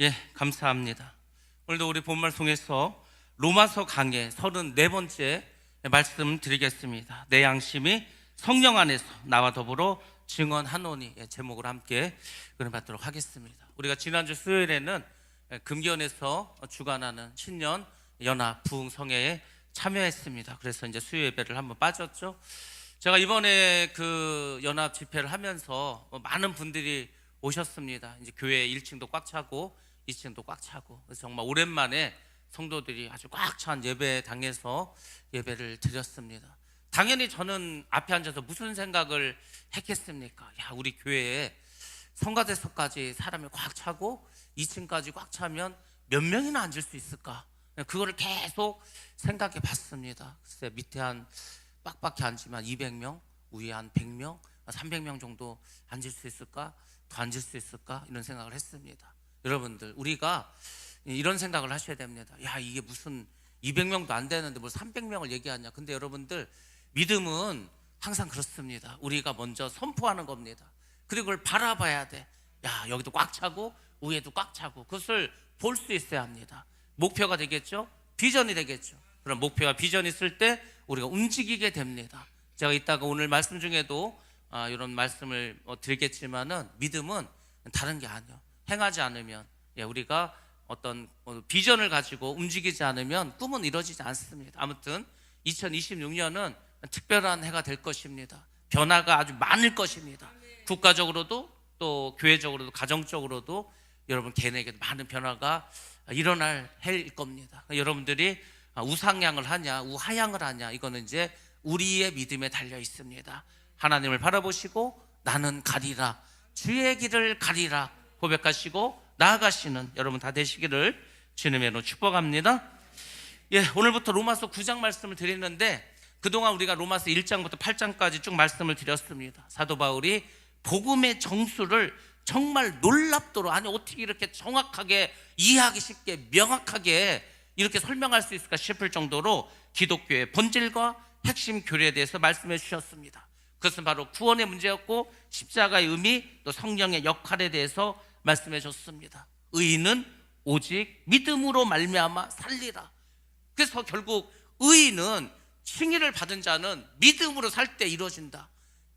예, 감사합니다. 오늘도 우리 본말 통해서 로마서 강해 34번째 말씀 드리겠습니다. 내 양심이 성령 안에서 나와 더불어 증언하노니, 제목으로 함께 은혜받도록 하겠습니다. 우리가 지난주 수요일에는 금기원에서 주관하는 신년 연합 부흥성회에 참여했습니다. 그래서 이제 수요 예배를 한번 빠졌죠. 제가 이번에 그 연합 집회를 하면서 많은 분들이 오셨습니다. 이제 교회 1층도 꽉 차고 2층도 꽉 차고, 그래서 정말 오랜만에 성도들이 아주 꽉 찬 예배당에서 예배를 드렸습니다. 당연히 저는 앞에 앉아서 무슨 생각을 했겠습니까? 야, 우리 교회에 성가대석까지 사람이 꽉 차고 2층까지 꽉 차면 몇 명이나 앉을 수 있을까? 그거를 계속 생각해 봤습니다. 글쎄, 밑에 한 빡빡히 앉으면 200명, 위에 한 100명, 300명 정도 앉을 수 있을까? 더 앉을 수 있을까? 이런 생각을 했습니다. 여러분들, 우리가 이런 생각을 하셔야 됩니다. 야, 이게 무슨 200명도 안 되는데 뭘 300명을 얘기하냐. 근데 여러분들, 믿음은 항상 그렇습니다. 우리가 먼저 선포하는 겁니다. 그리고 그걸 바라봐야 돼. 야, 여기도 꽉 차고 위에도 꽉 차고, 그것을 볼 수 있어야 합니다. 목표가 되겠죠? 비전이 되겠죠. 그럼 목표와 비전이 있을 때 우리가 움직이게 됩니다. 제가 이따가 오늘 말씀 중에도 이런 말씀을 드리겠지만은, 믿음은 다른 게 아니에요. 행하지 않으면, 우리가 어떤 비전을 가지고 움직이지 않으면 꿈은 이루어지지 않습니다. 아무튼 2026년은 특별한 해가 될 것입니다. 변화가 아주 많을 것입니다. 국가적으로도 또 교회적으로도 가정적으로도 여러분 개인에게 많은 변화가 일어날 해일 겁니다. 여러분들이 우상향을 하냐 우하향을 하냐, 이거는 이제 우리의 믿음에 달려 있습니다. 하나님을 바라보시고 나는 가리라, 주의 길을 가리라 고백하시고 나아가시는 여러분 다 되시기를 주님의 이름으로 축복합니다. 오늘부터 로마서 9장 말씀을 드리는데, 그동안 우리가 로마서 1장부터 8장까지 쭉 말씀을 드렸습니다. 사도 바울이 복음의 정수를 정말 놀랍도록, 아니 어떻게 이렇게 정확하게 이해하기 쉽게 명확하게 이렇게 설명할 수 있을까 싶을 정도로 기독교의 본질과 핵심 교리에 대해서 말씀해 주셨습니다. 그것은 바로 구원의 문제였고, 십자가의 의미, 또 성령의 역할에 대해서 말씀해 줬습니다. 의인은 오직 믿음으로 말미암아 살리라. 그래서 결국 의인은, 칭의를 받은 자는 믿음으로 살 때 이루어진다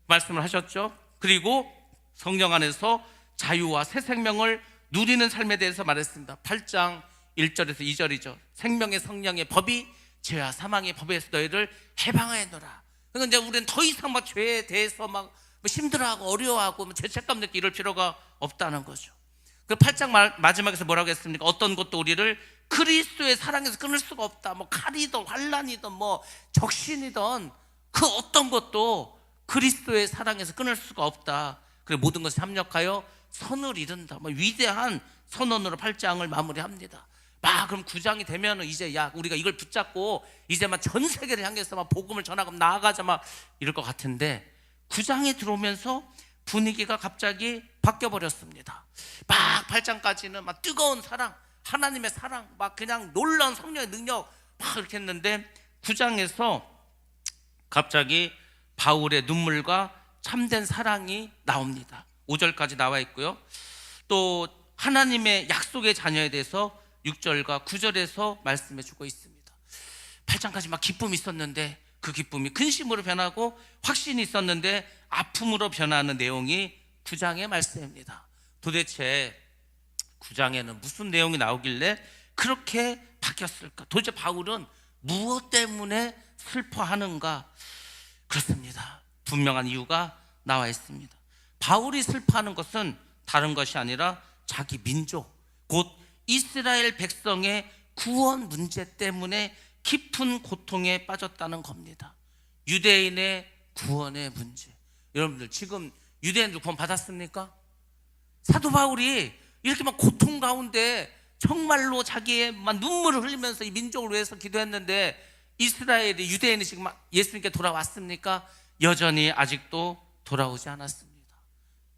말씀을 하셨죠. 그리고 성령 안에서 자유와 새 생명을 누리는 삶에 대해서 말했습니다. 8장 1절에서 2절이죠. 생명의 성령의 법이 죄와 사망의 법에서 너희를 해방하였노라. 그러니까 이제 우리는 더 이상 막 죄에 대해서 막 힘들어하고 어려워하고 죄책감 느끼고 이럴 필요가 없다는 거죠. 그 8장 마지막에서 뭐라고 했습니까? 어떤 것도 우리를 그리스도의 사랑에서 끊을 수가 없다. 뭐 칼이든 환난이든 뭐 적신이든 그 어떤 것도 그리스도의 사랑에서 끊을 수가 없다. 그리고 모든 것을 합력하여 선을 이룬다. 뭐 위대한 선언으로 8장을 마무리합니다. 그럼 9장이 되면은 이제 우리가 이걸 붙잡고 이제 막 전 세계를 향해서 막 복음을 전하고 나아가자 막 이럴 것 같은데, 9장에 들어오면서 분위기가 갑자기 바뀌어 버렸습니다. 8장까지는 막 뜨거운 사랑, 하나님의 사랑, 막 그냥 놀라운 성령의 능력 막 이렇게 했는데, 9장에서 갑자기 바울의 눈물과 참된 사랑이 나옵니다. 5절까지 나와 있고요. 또 하나님의 약속의 자녀에 대해서 6절과 9절에서 말씀해 주고 있습니다. 8장까지 막 기쁨이 있었는데 그 기쁨이 근심으로 변하고, 확신이 있었는데 아픔으로 변하는 내용이 9장의 말씀입니다. 도대체 9장에는 무슨 내용이 나오길래 그렇게 바뀌었을까? 도대체 바울은 무엇 때문에 슬퍼하는가? 그렇습니다. 분명한 이유가 나와 있습니다. 바울이 슬퍼하는 것은 다른 것이 아니라 자기 민족, 곧 이스라엘 백성의 구원 문제 때문에 깊은 고통에 빠졌다는 겁니다. 유대인의 구원의 문제. 여러분들, 지금 유대인들 구원 받았습니까? 사도 바울이 이렇게 막 고통 가운데 정말로 자기의 막 눈물을 흘리면서 이 민족을 위해서 기도했는데, 이스라엘이, 유대인이 지금 예수님께 돌아왔습니까? 여전히 아직도 돌아오지 않았습니다.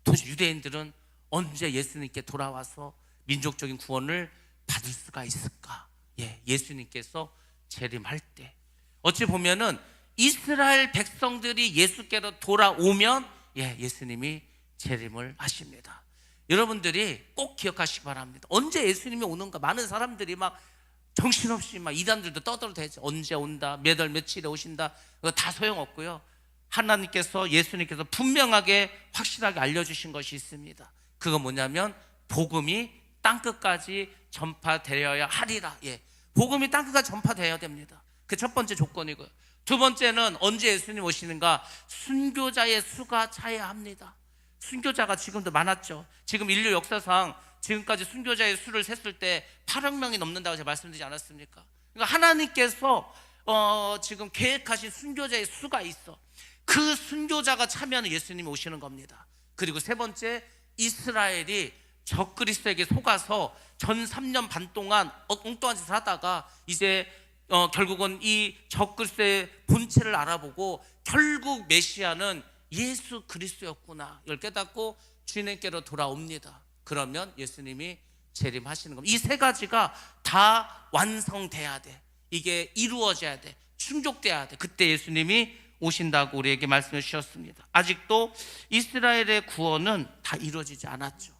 도대체 유대인들은 언제 예수님께 돌아와서 민족적인 구원을 받을 수가 있을까? 예수님께서 재림할 때, 어찌 보면은 이스라엘 백성들이 예수께로 돌아오면 예수님이 재림을 하십니다. 여러분들이 꼭 기억하시기 바랍니다. 언제 예수님이 오는가? 많은 사람들이 막 정신없이 막 이단들도 떠들어대죠. 언제 온다, 몇 월 며칠에 오신다. 그거 다 소용없고요. 하나님께서, 예수님께서 분명하게 확실하게 알려주신 것이 있습니다. 그거 뭐냐면 복음이 땅끝까지 전파되어야 하리라. 복음이 땅끝까지 전파되어야 됩니다. 그 첫 번째 조건이고요. 두 번째는 언제 예수님 오시는가? 순교자의 수가 차야 합니다. 순교자가 지금도 많았죠. 지금 인류 역사상 지금까지 순교자의 수를 셌을 때 8억 명이 넘는다고 제가 말씀드리지 않았습니까? 그러니까 하나님께서 지금 계획하신 순교자의 수가 있어. 그 순교자가 차면 예수님이 오시는 겁니다. 그리고 세 번째, 이스라엘이 적그리스도에게 속아서 전 3년 반 동안 엉뚱한 짓을 하다가 이제 결국은 이 적그리스도의 본체를 알아보고 결국 메시아는 예수 그리스도였구나 이걸 깨닫고 주님께로 돌아옵니다. 그러면 예수님이 재림하시는 겁니다. 이 세 가지가 다 완성돼야 돼. 이게 이루어져야 돼. 충족돼야 돼. 그때 예수님이 오신다고 우리에게 말씀해 주셨습니다. 아직도 이스라엘의 구원은 다 이루어지지 않았죠.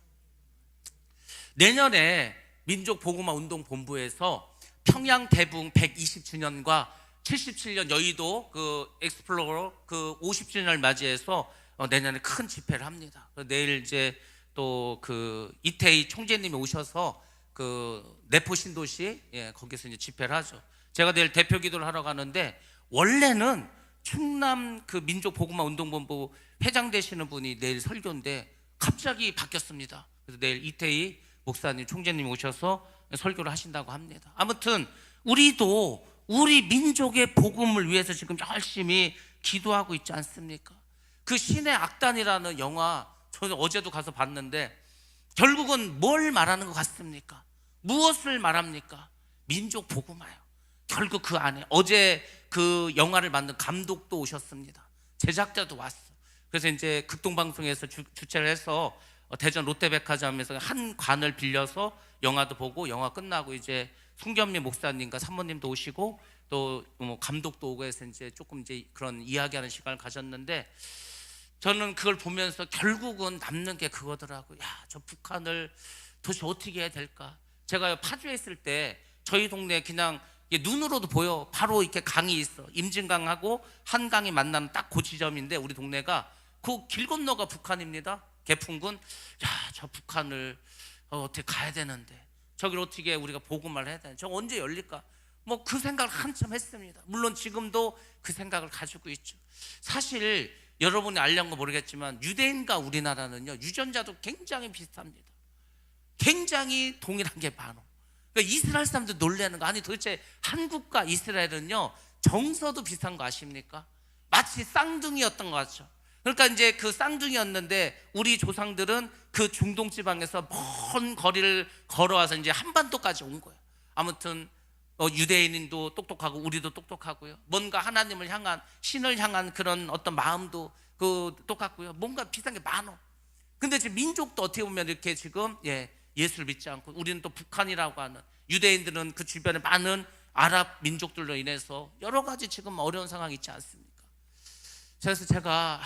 내년에 민족복음화 운동본부에서 평양 대붕 120주년과 77년 여의도 그 엑스플로러 그 50주년을 맞이해서 내년에 큰 집회를 합니다. 내일 이제 또 그 이태희 총재님이 오셔서 그 내포 신도시 거기서 이제 집회를 하죠. 제가 내일 대표 기도를 하러 가는데 원래는 충남 그 민족복음화 운동본부 회장 되시는 분이 내일 설교인데 갑자기 바뀌었습니다. 그래서 내일 이태희 목사님 총재님이 오셔서 설교를 하신다고 합니다. 아무튼 우리도 우리 민족의 복음을 위해서 지금 열심히 기도하고 있지 않습니까? 그 신의 악단이라는 영화 저는 어제도 가서 봤는데 결국은 뭘 말하는 것 같습니까? 무엇을 말합니까? 민족 복음화요. 결국 그 안에 어제 그 영화를 만든 감독도 오셨습니다. 제작자도 왔어. 그래서 이제 극동방송에서 주최를 해서 대전 롯데백화점에서 한 관을 빌려서 영화도 보고 영화 끝나고 이제 송견미 목사님과 사모님도 오시고 또 뭐 감독도 오고 해서 이제 조금 이제 그런 이야기하는 시간을 가졌는데 저는 그걸 보면서 결국은 남는 게 그거더라고요. 야, 저 북한을 도대체 어떻게 해야 될까? 제가 파주에 있을 때 저희 동네 그냥 눈으로도 보여. 바로 이렇게 강이 있어. 임진강하고 한강이 만나는 딱 그 지점인데 우리 동네가 그 길 건너가 북한입니다. 개풍군. 야, 저 북한을 어떻게 가야 되는데 저길 어떻게 우리가 복음을 해야 되는데 저 언제 열릴까? 뭐 그 생각을 한참 했습니다. 물론 지금도 그 생각을 가지고 있죠. 사실 여러분이 알려는 거 모르겠지만 유대인과 우리나라는요 유전자도 굉장히 비슷합니다. 굉장히 동일한 게 많아. 그러니까 이스라엘 사람들 놀라는 거 아니 도대체 한국과 이스라엘은요 정서도 비슷한 거 아십니까? 마치 쌍둥이였던 것 같죠. 그러니까 이제 그 쌍둥이였는데 우리 조상들은 그 중동 지방에서 먼 거리를 걸어와서 이제 한반도까지 온 거예요. 아무튼 유대인도 똑똑하고 우리도 똑똑하고요. 뭔가 하나님을 향한 신을 향한 그런 어떤 마음도 그 똑같고요. 뭔가 비슷한 게 많어. 근데 지금 민족도 어떻게 보면 이렇게 지금 예수를 믿지 않고 우리는 또 북한이라고 하는 유대인들은 그 주변에 많은 아랍 민족들로 인해서 여러 가지 지금 어려운 상황이 있지 않습니까? 그래서 제가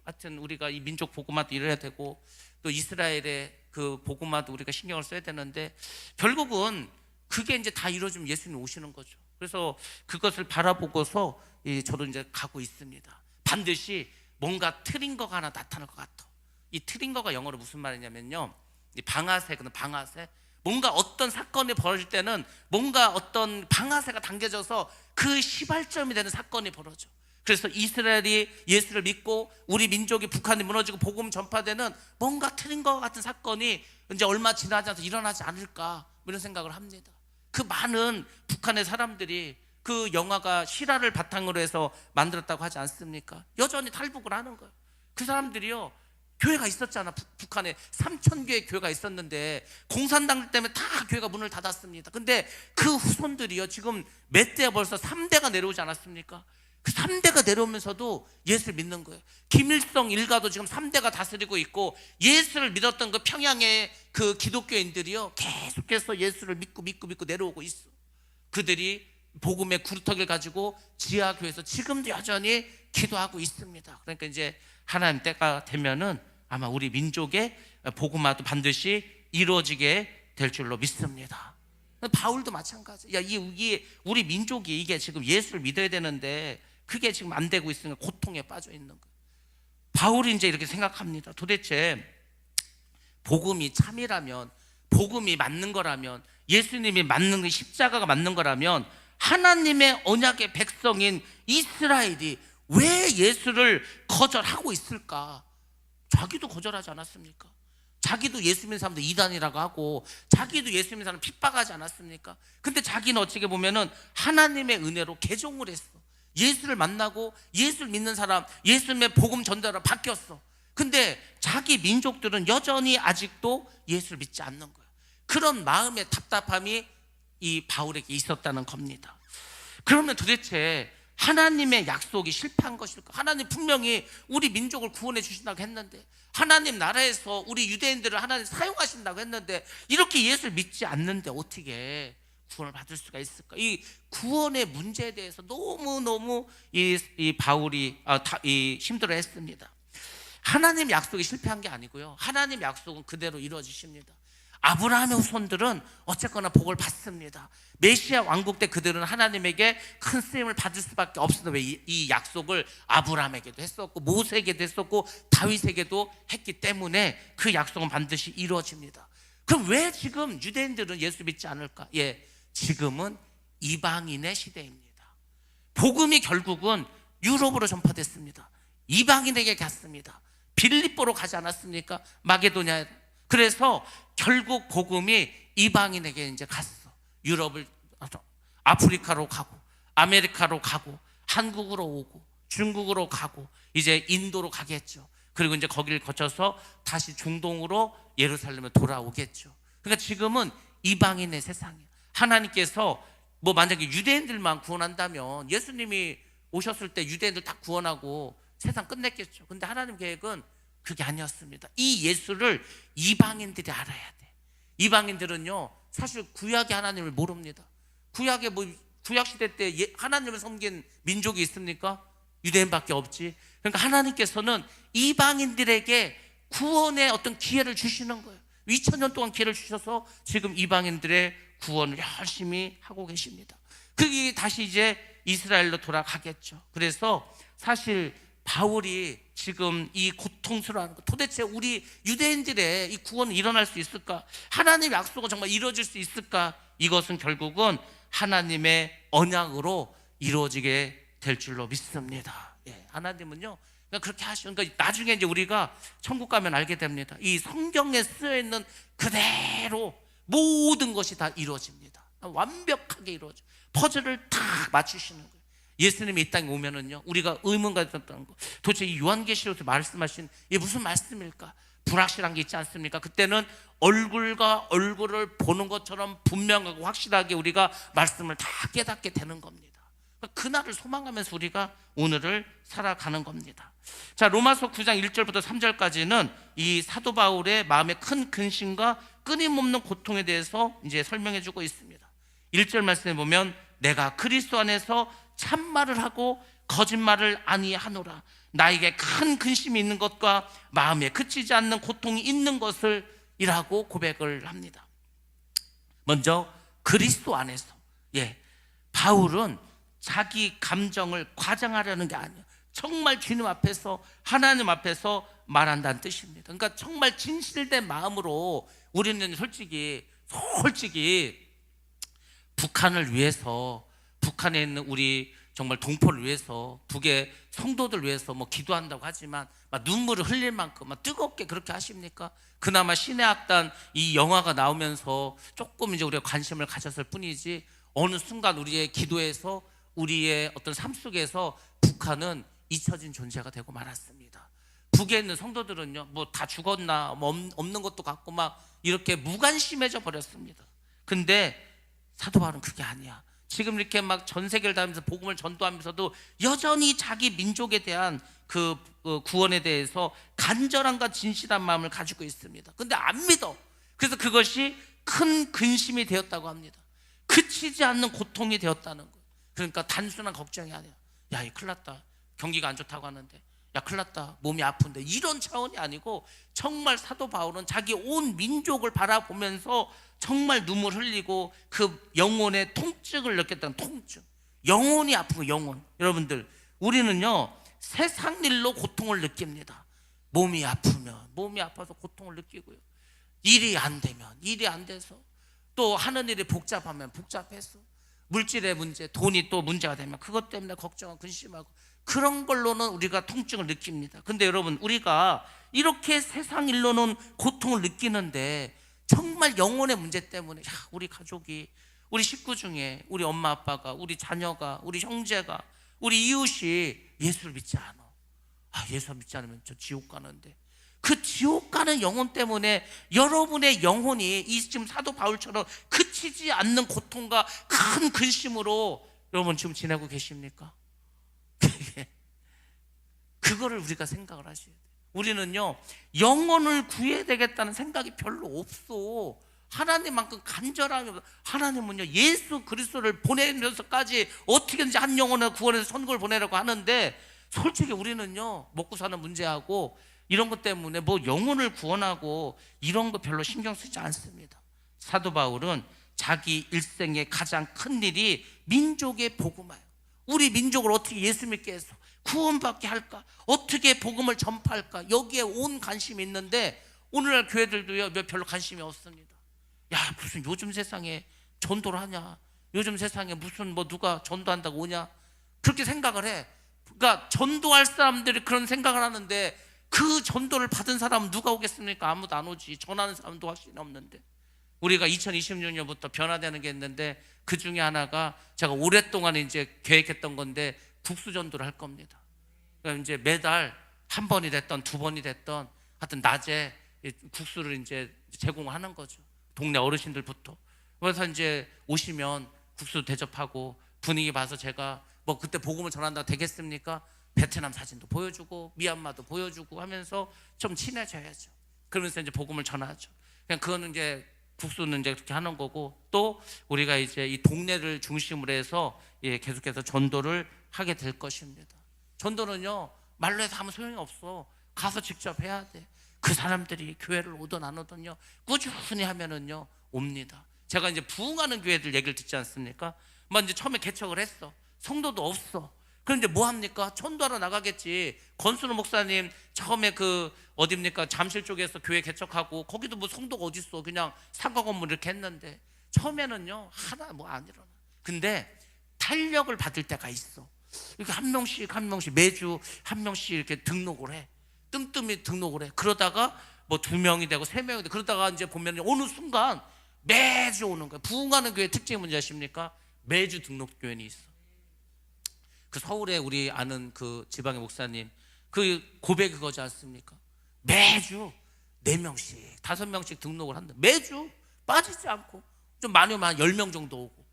하여튼 우리가 이 민족 복음화도 이뤄야 되고 또 이스라엘의 그 복음화도 우리가 신경을 써야 되는데 결국은 그게 이제 다 이루어지면 예수님 오시는 거죠. 그래서 그것을 바라보고서 저도 이제 가고 있습니다. 반드시 뭔가 틀린 거가 하나 나타날 것 같아. 이 틀린 거가 영어로 무슨 말이냐면요. 이 방아쇠거든, 방아쇠. 뭔가 어떤 사건이 벌어질 때는 뭔가 어떤 방아쇠가 당겨져서 그 시발점이 되는 사건이 벌어져. 그래서 이스라엘이 예수를 믿고 우리 민족이 북한이 무너지고 복음 전파되는 뭔가 틀린 것 같은 사건이 이제 얼마 지나지 않아서 일어나지 않을까 이런 생각을 합니다. 그 많은 북한의 사람들이 그 영화가 실화를 바탕으로 해서 만들었다고 하지 않습니까? 여전히 탈북을 하는 거예요. 그 사람들이요 교회가 있었잖아. 북한에 3,000개의 교회가 있었는데 공산당 때문에 다 교회가 문을 닫았습니다. 근데 그 후손들이요 지금 몇 대가 벌써 3대가 내려오지 않았습니까? 그 3대가 내려오면서도 예수를 믿는 거예요. 김일성 일가도 지금 3대가 다스리고 있고 예수를 믿었던 그 평양의 그 기독교인들이요 계속해서 예수를 믿고 내려오고 있어. 그들이 복음의 구루터기를 가지고 지하교회에서 지금도 여전히 기도하고 있습니다. 그러니까 이제 하나님 때가 되면은 아마 우리 민족의 복음화도 반드시 이루어지게 될 줄로 믿습니다. 바울도 마찬가지. 이게 우리 민족이 이게 지금 예수를 믿어야 되는데 그게 지금 안 되고 있으니까 고통에 빠져 있는 거예요. 바울이 이제 이렇게 생각합니다. 도대체 복음이 참이라면, 복음이 맞는 거라면, 예수님이 맞는 거, 십자가가 맞는 거라면 하나님의 언약의 백성인 이스라엘이 왜 예수를 거절하고 있을까? 자기도 거절하지 않았습니까? 자기도 예수 믿는 사람들 이단이라고 하고, 자기도 예수 믿는 사람 핍박하지 않았습니까? 근데 자기는 어떻게 보면은 하나님의 은혜로 개종을 했어. 예수를 만나고 예수를 믿는 사람, 예수님의 복음 전달을 바뀌었어. 근데 자기 민족들은 여전히 아직도 예수를 믿지 않는 거예요. 그런 마음의 답답함이 이 바울에게 있었다는 겁니다. 그러면 도대체 하나님의 약속이 실패한 것일까? 하나님 분명히 우리 민족을 구원해 주신다고 했는데, 하나님 나라에서 우리 유대인들을 하나님 사용하신다고 했는데, 이렇게 예수를 믿지 않는데 어떻게 구원을 받을 수가 있을까? 이 구원의 문제에 대해서 너무너무 이 바울이 힘들어했습니다. 하나님 약속이 실패한 게 아니고요, 하나님 약속은 그대로 이루어지십니다. 아브라함의 후손들은 어쨌거나 복을 받습니다. 메시아 왕국 때 그들은 하나님에게 큰 쓰임을 받을 수밖에 없어도 이 약속을 아브라함에게도 했었고, 모세에게도 했었고, 다윗에게도 했기 때문에 그 약속은 반드시 이루어집니다. 그럼 왜 지금 유대인들은 예수 믿지 않을까? 지금은 이방인의 시대입니다. 복음이 결국은 유럽으로 전파됐습니다. 이방인에게 갔습니다. 빌립보로 가지 않았습니까? 마게도냐에. 그래서 결국 복음이 이방인에게 이제 갔어. 유럽을, 아프리카로 가고, 아메리카로 가고, 한국으로 오고, 중국으로 가고, 이제 인도로 가겠죠. 그리고 이제 거기를 거쳐서 다시 중동으로 예루살렘에 돌아오겠죠. 그러니까 지금은 이방인의 세상이에요. 하나님께서 만약에 유대인들만 구원한다면 예수님이 오셨을 때 유대인들 다 구원하고 세상 끝냈겠죠. 근데 하나님 계획은 그게 아니었습니다. 이 예수를 이방인들이 알아야 돼. 이방인들은요, 사실 구약의 하나님을 모릅니다. 구약 시대 때 하나님을 섬긴 민족이 있습니까? 유대인밖에 없지. 그러니까 하나님께서는 이방인들에게 구원의 어떤 기회를 주시는 거예요. 2000년 동안 기회를 주셔서 지금 이방인들의 구원을 열심히 하고 계십니다. 그게 다시 이제 이스라엘로 돌아가겠죠. 그래서 사실 바울이 지금 이 고통스러워하는 거, 도대체 우리 유대인들의 이 구원은 일어날 수 있을까? 하나님의 약속은 정말 이루어질 수 있을까? 이것은 결국은 하나님의 언약으로 이루어지게 될 줄로 믿습니다. 하나님은요, 그렇게 하시는, 그러니까 나중에 이제 우리가 천국 가면 알게 됩니다. 이 성경에 쓰여 있는 그대로 모든 것이 다 이루어집니다. 완벽하게 이루어져. 퍼즐을 다 맞추시는 거예요. 예수님이 이 땅에 오면은요, 우리가 의문가 있었던 거, 도대체 이 요한계시록에서 말씀하신 이게 무슨 말씀일까? 불확실한 게 있지 않습니까? 그때는 얼굴과 얼굴을 보는 것처럼 분명하고 확실하게 우리가 말씀을 다 깨닫게 되는 겁니다. 그날을 소망하면서 우리가 오늘을 살아가는 겁니다. 자, 로마서 9장 1절부터 3절까지는 이 사도 바울의 마음의 큰 근심과 끊임없는 고통에 대해서 이제 설명해 주고 있습니다. 1절 말씀에 보면, 내가 그리스도 안에서 참말을 하고 거짓말을 아니하노라. 나에게 큰 근심이 있는 것과 마음에 그치지 않는 고통이 있는 것을 이라고 고백을 합니다. 먼저 그리스도 안에서, 바울은 자기 감정을 과장하려는 게 아니에요. 정말 주님 앞에서, 하나님 앞에서 말한다는 뜻입니다. 그러니까 정말 진실된 마음으로 우리는 솔직히 북한을 위해서, 북한에 있는 우리 정말 동포를 위해서, 북의 성도들 위해서 기도한다고 하지만 막 눈물을 흘릴 만큼 막 뜨겁게 그렇게 하십니까? 그나마 신의 악단 이 영화가 나오면서 조금 이제 우리가 관심을 가졌을 뿐이지, 어느 순간 우리의 기도에서, 우리의 어떤 삶 속에서 북한은 잊혀진 존재가 되고 말았습니다. 북에 있는 성도들은요, 다 죽었나, 없는 것도 같고 막 이렇게 무관심해져 버렸습니다. 근데 사도 바울은 그게 아니야. 지금 이렇게 막 전 세계를 다니면서 복음을 전도하면서도 여전히 자기 민족에 대한 그 구원에 대해서 간절함과 진실한 마음을 가지고 있습니다. 근데 안 믿어. 그래서 그것이 큰 근심이 되었다고 합니다. 그치지 않는 고통이 되었다는 거예요. 그러니까 단순한 걱정이 아니야. 야, 이 큰일 났다. 경기가 안 좋다고 하는데, 야 큰일 났다, 몸이 아픈데, 이런 차원이 아니고 정말 사도 바울은 자기 온 민족을 바라보면서 정말 눈물 흘리고 그 영혼의 통증을 느꼈다는, 통증, 영혼이 아픈 거, 영혼. 여러분들, 우리는요 세상 일로 고통을 느낍니다. 몸이 아프면 몸이 아파서 고통을 느끼고요, 일이 안 되면 일이 안 돼서, 또 하는 일이 복잡하면 복잡해서, 물질의 문제, 돈이 또 문제가 되면 그것 때문에 걱정하고 근심하고, 그런 걸로는 우리가 통증을 느낍니다. 근데 여러분, 우리가 이렇게 세상 일로는 고통을 느끼는데 정말 영혼의 문제 때문에, 우리 가족이, 우리 식구 중에 우리 엄마 아빠가, 우리 자녀가, 우리 형제가, 우리 이웃이 예수를 믿지 않아. 예수 믿지 않으면 저 지옥 가는데, 그 지옥 가는 영혼 때문에 여러분의 영혼이 이 지금 사도 바울처럼 그치지 않는 고통과 큰 근심으로 여러분 지금 지내고 계십니까? 그거를 우리가 생각을 하셔야 돼요. 우리는요 영혼을 구해야 되겠다는 생각이 별로 없어. 하나님만큼 간절함이 없어. 하나님은요 예수 그리스도를 보내면서까지 어떻게든지 한 영혼을 구원해서 천국을 보내라고 하는데, 솔직히 우리는요 먹고 사는 문제하고 이런 것 때문에 뭐 영혼을 구원하고 이런 거 별로 신경 쓰지 않습니다. 사도 바울은 자기 일생의 가장 큰 일이 민족의 복음화예요. 우리 민족을 어떻게 예수 믿게 해서 구원받게 할까, 어떻게 복음을 전파할까, 여기에 온 관심이 있는데, 오늘날 교회들도요 별로 관심이 없습니다. 야, 무슨 요즘 세상에 전도를 하냐, 요즘 세상에 무슨 뭐 누가 전도한다고 오냐, 그렇게 생각을 해. 그러니까 전도할 사람들이 그런 생각을 하는데, 그 전도를 받은 사람은 누가 오겠습니까? 아무도 안 오지. 전하는 사람도 확신이 없는데. 우리가 2026년부터 변화되는 게 있는데, 그 중에 하나가 제가 오랫동안 이제 계획했던 건데, 국수 전도를 할 겁니다. 그러니까 이제 매달 한 번이 됐던 두 번이 됐던 하여튼 낮에 국수를 이제 제공하는 거죠. 동네 어르신들부터. 그래서 이제 오시면 국수 대접하고, 분위기 봐서 제가 뭐 그때 복음을 전한다고 되겠습니까? 베트남 사진도 보여주고 미얀마도 보여주고 하면서 좀 친해져야죠. 그러면서 이제 복음을 전하죠. 그냥 그거는 이제 국수는 이제 그렇게 하는 거고, 또 우리가 이제 이 동네를 중심으로 해서 계속해서 전도를 하게 될 것입니다. 전도는요 말로 해서 하면 소용이 없어. 가서 직접 해야 돼. 그 사람들이 교회를 오든 안 오든요 꾸준히 하면은요 옵니다. 제가 이제 부흥하는 교회들 얘기를 듣지 않습니까? 뭐 이제 처음에 개척을 했어. 성도도 없어. 그런데 뭐 합니까? 전도하러 나가겠지. 권순우 목사님 처음에 그 어딥니까? 잠실 쪽에서 교회 개척하고, 거기도 뭐 성도가 어디 있어. 그냥 상가 건물 이렇게 했는데, 처음에는요 하나 뭐 안 일어나. 근데 탄력을 받을 때가 있어. 이렇게 한 명씩 한 명씩 매주 한 명씩 이렇게 등록을 해. 뜸뜸이 등록을 해. 그러다가 뭐 2명이 되고 3명이 되고, 그러다가 이제 보면 어느 순간 매주 오는 거야. 부흥하는 교회 특징이 뭔지 아십니까? 매주 등록 교인이 있어. 그 서울에 우리 아는 그 지방의 목사님, 그 고백이 그거지 않습니까? 매주 4명씩 5명씩 등록을 한다. 매주 빠지지 않고, 좀 많이 오면 한 10명 정도 오고.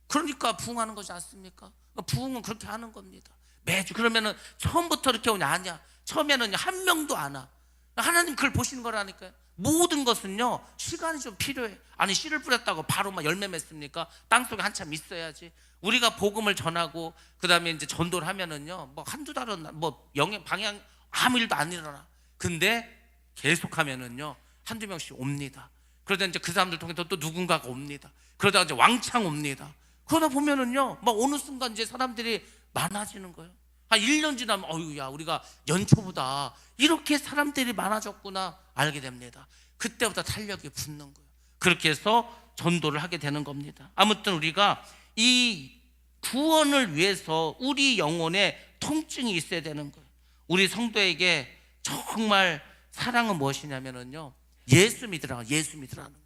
그러니까 부흥하는 거지 않습니까? 부흥은 그렇게 하는 겁니다. 매주. 그러면은 처음부터 이렇게 오냐? 아니야. 처음에는 한 명도 안 와. 하나님 그걸 보시는 거라니까요. 모든 것은요 시간이 좀 필요해. 아니, 씨를 뿌렸다고 바로 막 열매 맺습니까? 땅속에 한참 있어야지. 우리가 복음을 전하고 그 다음에 이제 전도를 하면은요 뭐 한두 달은 뭐 영향 방향 아무 일도 안 일어나. 근데 계속하면은요 한두 명씩 옵니다. 그러다 이제 그 사람들 통해서 또 누군가가 옵니다. 그러다가 이제 왕창 옵니다. 그러다 보면은요 막 어느 순간 이제 사람들이 많아지는 거예요. 한 1년 지나면 어휴야, 우리가 연초보다 이렇게 사람들이 많아졌구나 알게 됩니다. 그때부터 탄력이 붙는 거예요. 그렇게 해서 전도를 하게 되는 겁니다. 아무튼 우리가 이 구원을 위해서 우리 영혼에 통증이 있어야 되는 거예요. 우리 성도에게 정말 사랑은 무엇이냐면요 예수 믿으라고, 예수 믿으라는 거.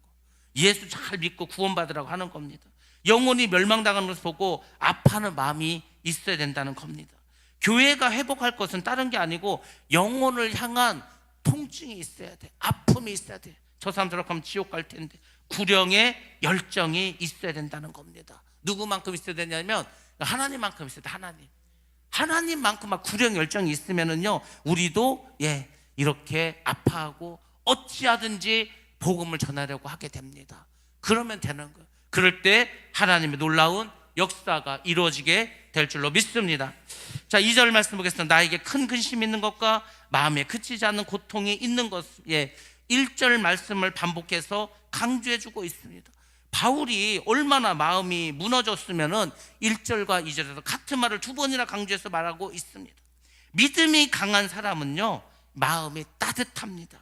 예수 잘 믿고 구원받으라고 하는 겁니다. 영혼이 멸망당하는 것을 보고 아파하는 마음이 있어야 된다는 겁니다. 교회가 회복할 것은 다른 게 아니고 영혼을 향한 통증이 있어야 돼. 아픔이 있어야 돼. 저 사람들하고 하면 지옥 갈 텐데 구령의 열정이 있어야 된다는 겁니다. 누구만큼 있어야 되냐면 하나님만큼 있어야 돼. 하나님만큼 막 구령 열정이 있으면은요 우리도 이렇게 아파하고 어찌하든지 복음을 전하려고 하게 됩니다. 그러면 되는 거예요. 그럴 때 하나님의 놀라운 역사가 이루어지게 될 줄로 믿습니다. 자, 2절 말씀 보겠습니다. 나에게 큰 근심이 있는 것과 마음에 그치지 않는 고통이 있는 것. 예, 1절 말씀을 반복해서 강조해주고 있습니다. 바울이 얼마나 마음이 무너졌으면은 1절과 2절에서 같은 말을 두 번이나 강조해서 말하고 있습니다. 믿음이 강한 사람은요, 마음이 따뜻합니다.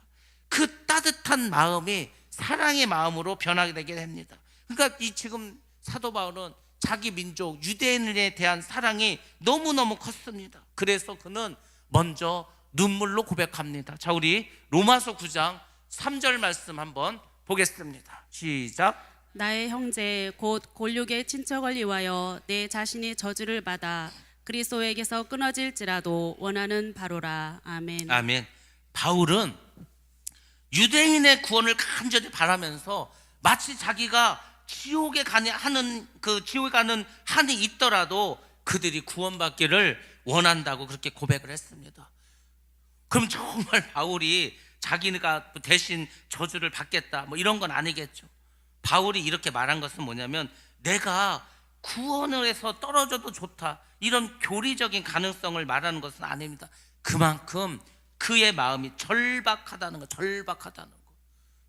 그 따뜻한 마음이 사랑의 마음으로 변하게 되게 됩니다. 그러니까 이 지금 사도 바울은 자기 민족 유대인에 대한 사랑이 너무너무 컸습니다. 그래서 그는 먼저 눈물로 고백합니다. 자, 우리 로마서 9장 3절 말씀 한번 보겠습니다. 시작. 나의 형제 곧 골육의 친척을 위하여 내 자신이 저주를 받아 그리스도에게서 끊어질지라도 원하는 바로라. 아멘. 아멘. 바울은 유대인의 구원을 간절히 바라면서 마치 자기가 지옥에 가는 한이 있더라도 그들이 구원받기를 원한다고 그렇게 고백을 했습니다. 그럼 정말 바울이 자기가 대신 저주를 받겠다 뭐 이런 건 아니겠죠. 바울이 이렇게 말한 것은 뭐냐면, 내가 구원을 해서 떨어져도 좋다 이런 교리적인 가능성을 말하는 것은 아닙니다. 그만큼 그의 마음이 절박하다는 거, 절박하다는 거.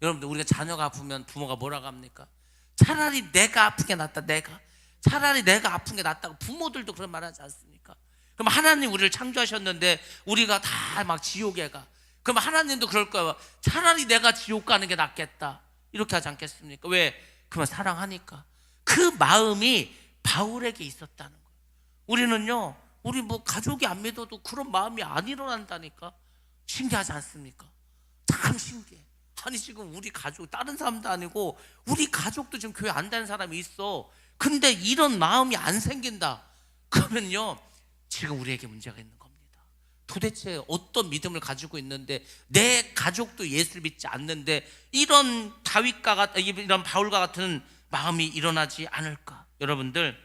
여러분들, 우리가 자녀가 아프면 부모가 뭐라고 합니까? 차라리 내가 아픈 게 낫다. 차라리 내가 아픈 게 낫다고 부모들도 그런 말 하지 않습니까? 그럼 하나님 우리를 창조하셨는데 우리가 다 막 지옥에 가. 그럼 하나님도 그럴 거예요. 차라리 내가 지옥 가는 게 낫겠다 이렇게 하지 않겠습니까? 왜? 그만 사랑하니까. 그 마음이 바울에게 있었다는 거예요. 우리는요, 우리 뭐 가족이 안 믿어도 그런 마음이 안 일어난다니까. 신기하지 않습니까? 참 신기해. 아니, 지금 우리 가족, 다른 사람도 아니고 우리 가족도 지금 교회 안 다니는 사람이 있어. 근데 이런 마음이 안 생긴다. 그러면요, 지금 우리에게 문제가 있는 겁니다. 도대체 어떤 믿음을 가지고 있는데 내 가족도 예수를 믿지 않는데 이런 이런 바울과 같은 마음이 일어나지 않을까? 여러분들,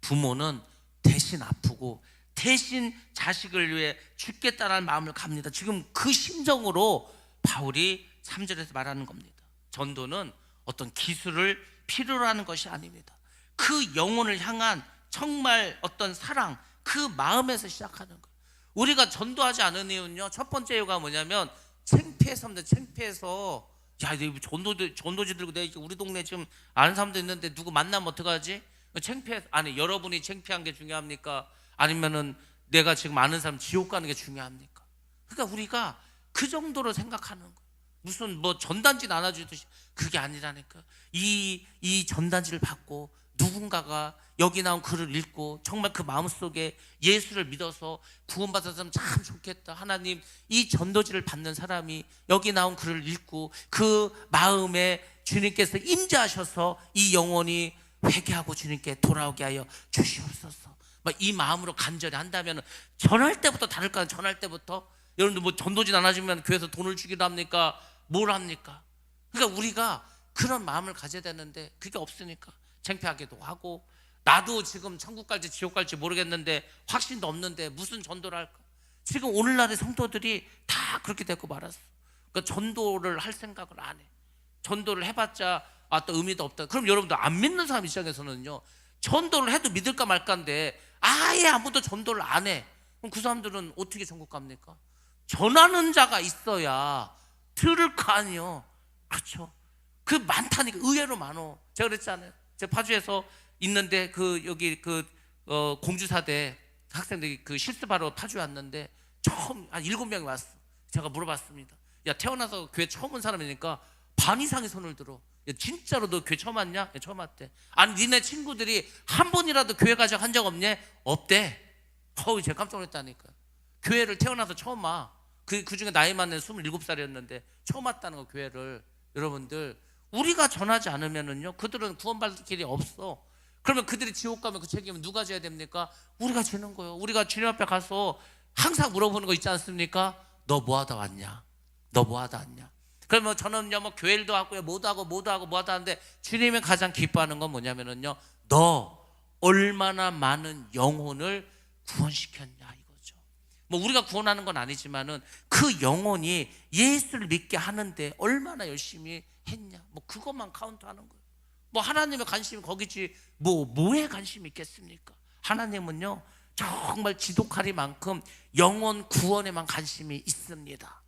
부모는 대신 아프고 대신 자식을 위해 죽겠다는 마음을 갑니다. 지금 그 심정으로 바울이 3절에서 말하는 겁니다. 전도는 어떤 기술을 필요로 하는 것이 아닙니다. 그 영혼을 향한 정말 어떤 사랑, 그 마음에서 시작하는 거예요. 우리가 전도하지 않은 이유는요, 첫 번째 이유가 뭐냐면 창피해서입니다. 창피해서, 야, 전도지 들고 내가 우리 동네 지금 아는 사람도 있는데 누구 만나면 어떡하지? 창피해서. 아니, 여러분이 창피한 게 중요합니까? 아니면은 내가 지금 아는 사람 지옥 가는 게 중요합니까? 그러니까 우리가 그 정도로 생각하는 거예요. 무슨 뭐 전단지 나눠주듯이. 그게 아니라니까. 이 전단지를 받고 누군가가 여기 나온 글을 읽고 정말 그 마음속에 예수를 믿어서 구원받았으면 참 좋겠다. 하나님, 이 전도지를 받는 사람이 여기 나온 글을 읽고 그 마음에 주님께서 임재하셔서 이 영혼이 회개하고 주님께 돌아오게 하여 주시옵소서. 이 마음으로 간절히 한다면 전할 때부터 다를까요? 전할 때부터. 여러분들 뭐 전도지 나눠주면 교회에서 돈을 주기도 합니까? 뭘 합니까? 그러니까 우리가 그런 마음을 가져야 되는데 그게 없으니까 창피하기도 하고, 나도 지금 천국 갈지 지옥 갈지 모르겠는데 확신도 없는데 무슨 전도를 할까? 지금 오늘날의 성도들이 다 그렇게 되고 말았어. 그러니까 전도를 할 생각을 안 해. 전도를 해봤자 또 의미도 없다. 그럼 여러분들, 안 믿는 사람 입장에서는요, 전도를 해도 믿을까 말까인데 아예 아무도 전도를 안 해. 그럼 그 사람들은 어떻게 천국 갑니까? 전하는 자가 있어야 들을 거 아니에요. 그렇죠? 그 많다니까. 의외로 많어. 제가 그랬잖아요. 제가 파주에서 있는데 여기 공주사대 학생들이 실습하러 파주에 왔는데 처음 한 7명이 왔어. 제가 물어봤습니다. 야, 태어나서 교회 처음 온 사람이니까 반 이상이 손을 들어. 야, 진짜로 너 교회 처음 왔냐? 야, 처음 왔대. 아니, 니네 친구들이 한 번이라도 교회 가자 한 적 없냐? 없대. 제가 깜짝 놀랐다니까. 교회를 태어나서 처음 와. 그 중에 나이 많은 27살이었는데 처음 왔다는 거, 교회를. 여러분들, 우리가 전하지 않으면은요, 그들은 구원받을 길이 없어. 그러면 그들이 지옥 가면 그 책임은 누가 져야 됩니까? 우리가 지는 거예요. 우리가 주님 앞에 가서 항상 물어보는 거 있지 않습니까? 너 뭐 하다 왔냐? 너 뭐 하다 왔냐? 그러면 저는요, 뭐 교회일도 하고요, 뭐도 하다 하는데 주님이 가장 기뻐하는 건 뭐냐면은요, 너 얼마나 많은 영혼을 구원시켰냐, 이거죠. 뭐 우리가 구원하는 건 아니지만은 그 영혼이 예수를 믿게 하는데 얼마나 열심히 했냐, 뭐 그것만 카운트하는 거예요. 뭐 하나님의 관심이 거기지 뭐에 관심이 있겠습니까? 하나님은요, 정말 지독하리만큼 영혼 구원에만 관심이 있습니다.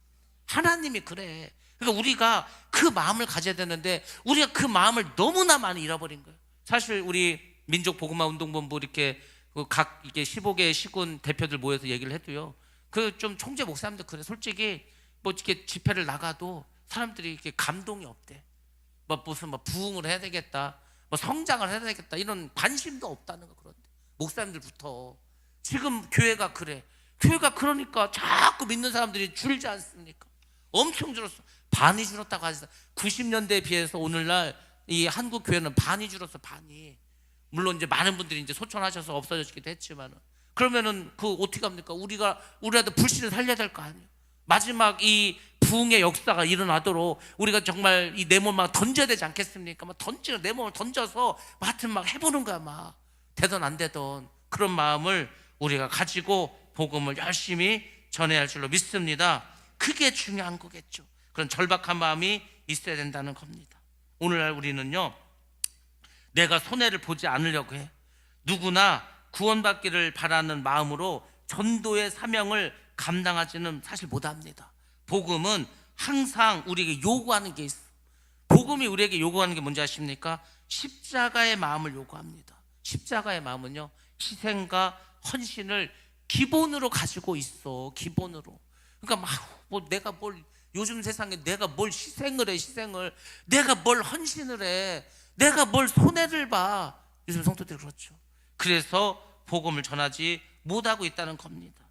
하나님이 그래. 그러니까 우리가 그 마음을 가져야 되는데 우리가 그 마음을 너무나 많이 잃어버린 거예요. 사실 우리 민족 복음화 운동본부 이렇게 각 이게 15개 시군 대표들 모여서 얘기를 해도요. 그 좀 총재 목사님들 그래. 솔직히 뭐 이렇게 집회를 나가도 사람들이 이렇게 감동이 없대. 뭐 무슨 뭐 부흥을 해야 되겠다, 뭐 성장을 해야 되겠다 이런 관심도 없다는 거. 그런데 목사님들부터 지금 교회가 그래. 교회가 그러니까 자꾸 믿는 사람들이 줄지 않습니까? 엄청 줄었어. 반이 줄었다고 하셨어요. 90년대에 비해서 오늘날 이 한국 교회는 반이 줄었어. 반이. 물론 이제 많은 분들이 이제 소천하셔서 없어지기도 했지만은 그러면은 그 어떻게 합니까? 우리라도 불신을 살려야 될 거 아니에요. 마지막 이 부흥의 역사가 일어나도록 우리가 정말 이 내 몸 막 던져야 되지 않겠습니까? 막 던지는 내 몸을 던져서 하여튼 막 해보는 거야. 막 되던 안 되던 그런 마음을 우리가 가지고 복음을 열심히 전해야 할 줄로 믿습니다. 그게 중요한 거겠죠. 그런 절박한 마음이 있어야 된다는 겁니다. 오늘날 우리는요, 내가 손해를 보지 않으려고 해. 누구나 구원받기를 바라는 마음으로 전도의 사명을 감당하지는 사실 못합니다. 복음은 항상 우리에게 요구하는 게 있어. 복음이 우리에게 요구하는 게 뭔지 아십니까? 십자가의 마음을 요구합니다. 십자가의 마음은요, 희생과 헌신을 기본으로 가지고 있어. 기본으로. 그러니까 내가 뭘 요즘 세상에 내가 뭘 희생을 해. 내가 뭘 헌신을 해. 내가 뭘 손해를 봐. 요즘 성도들이 그렇죠. 그래서 복음을 전하지 못하고 있다는 겁니다.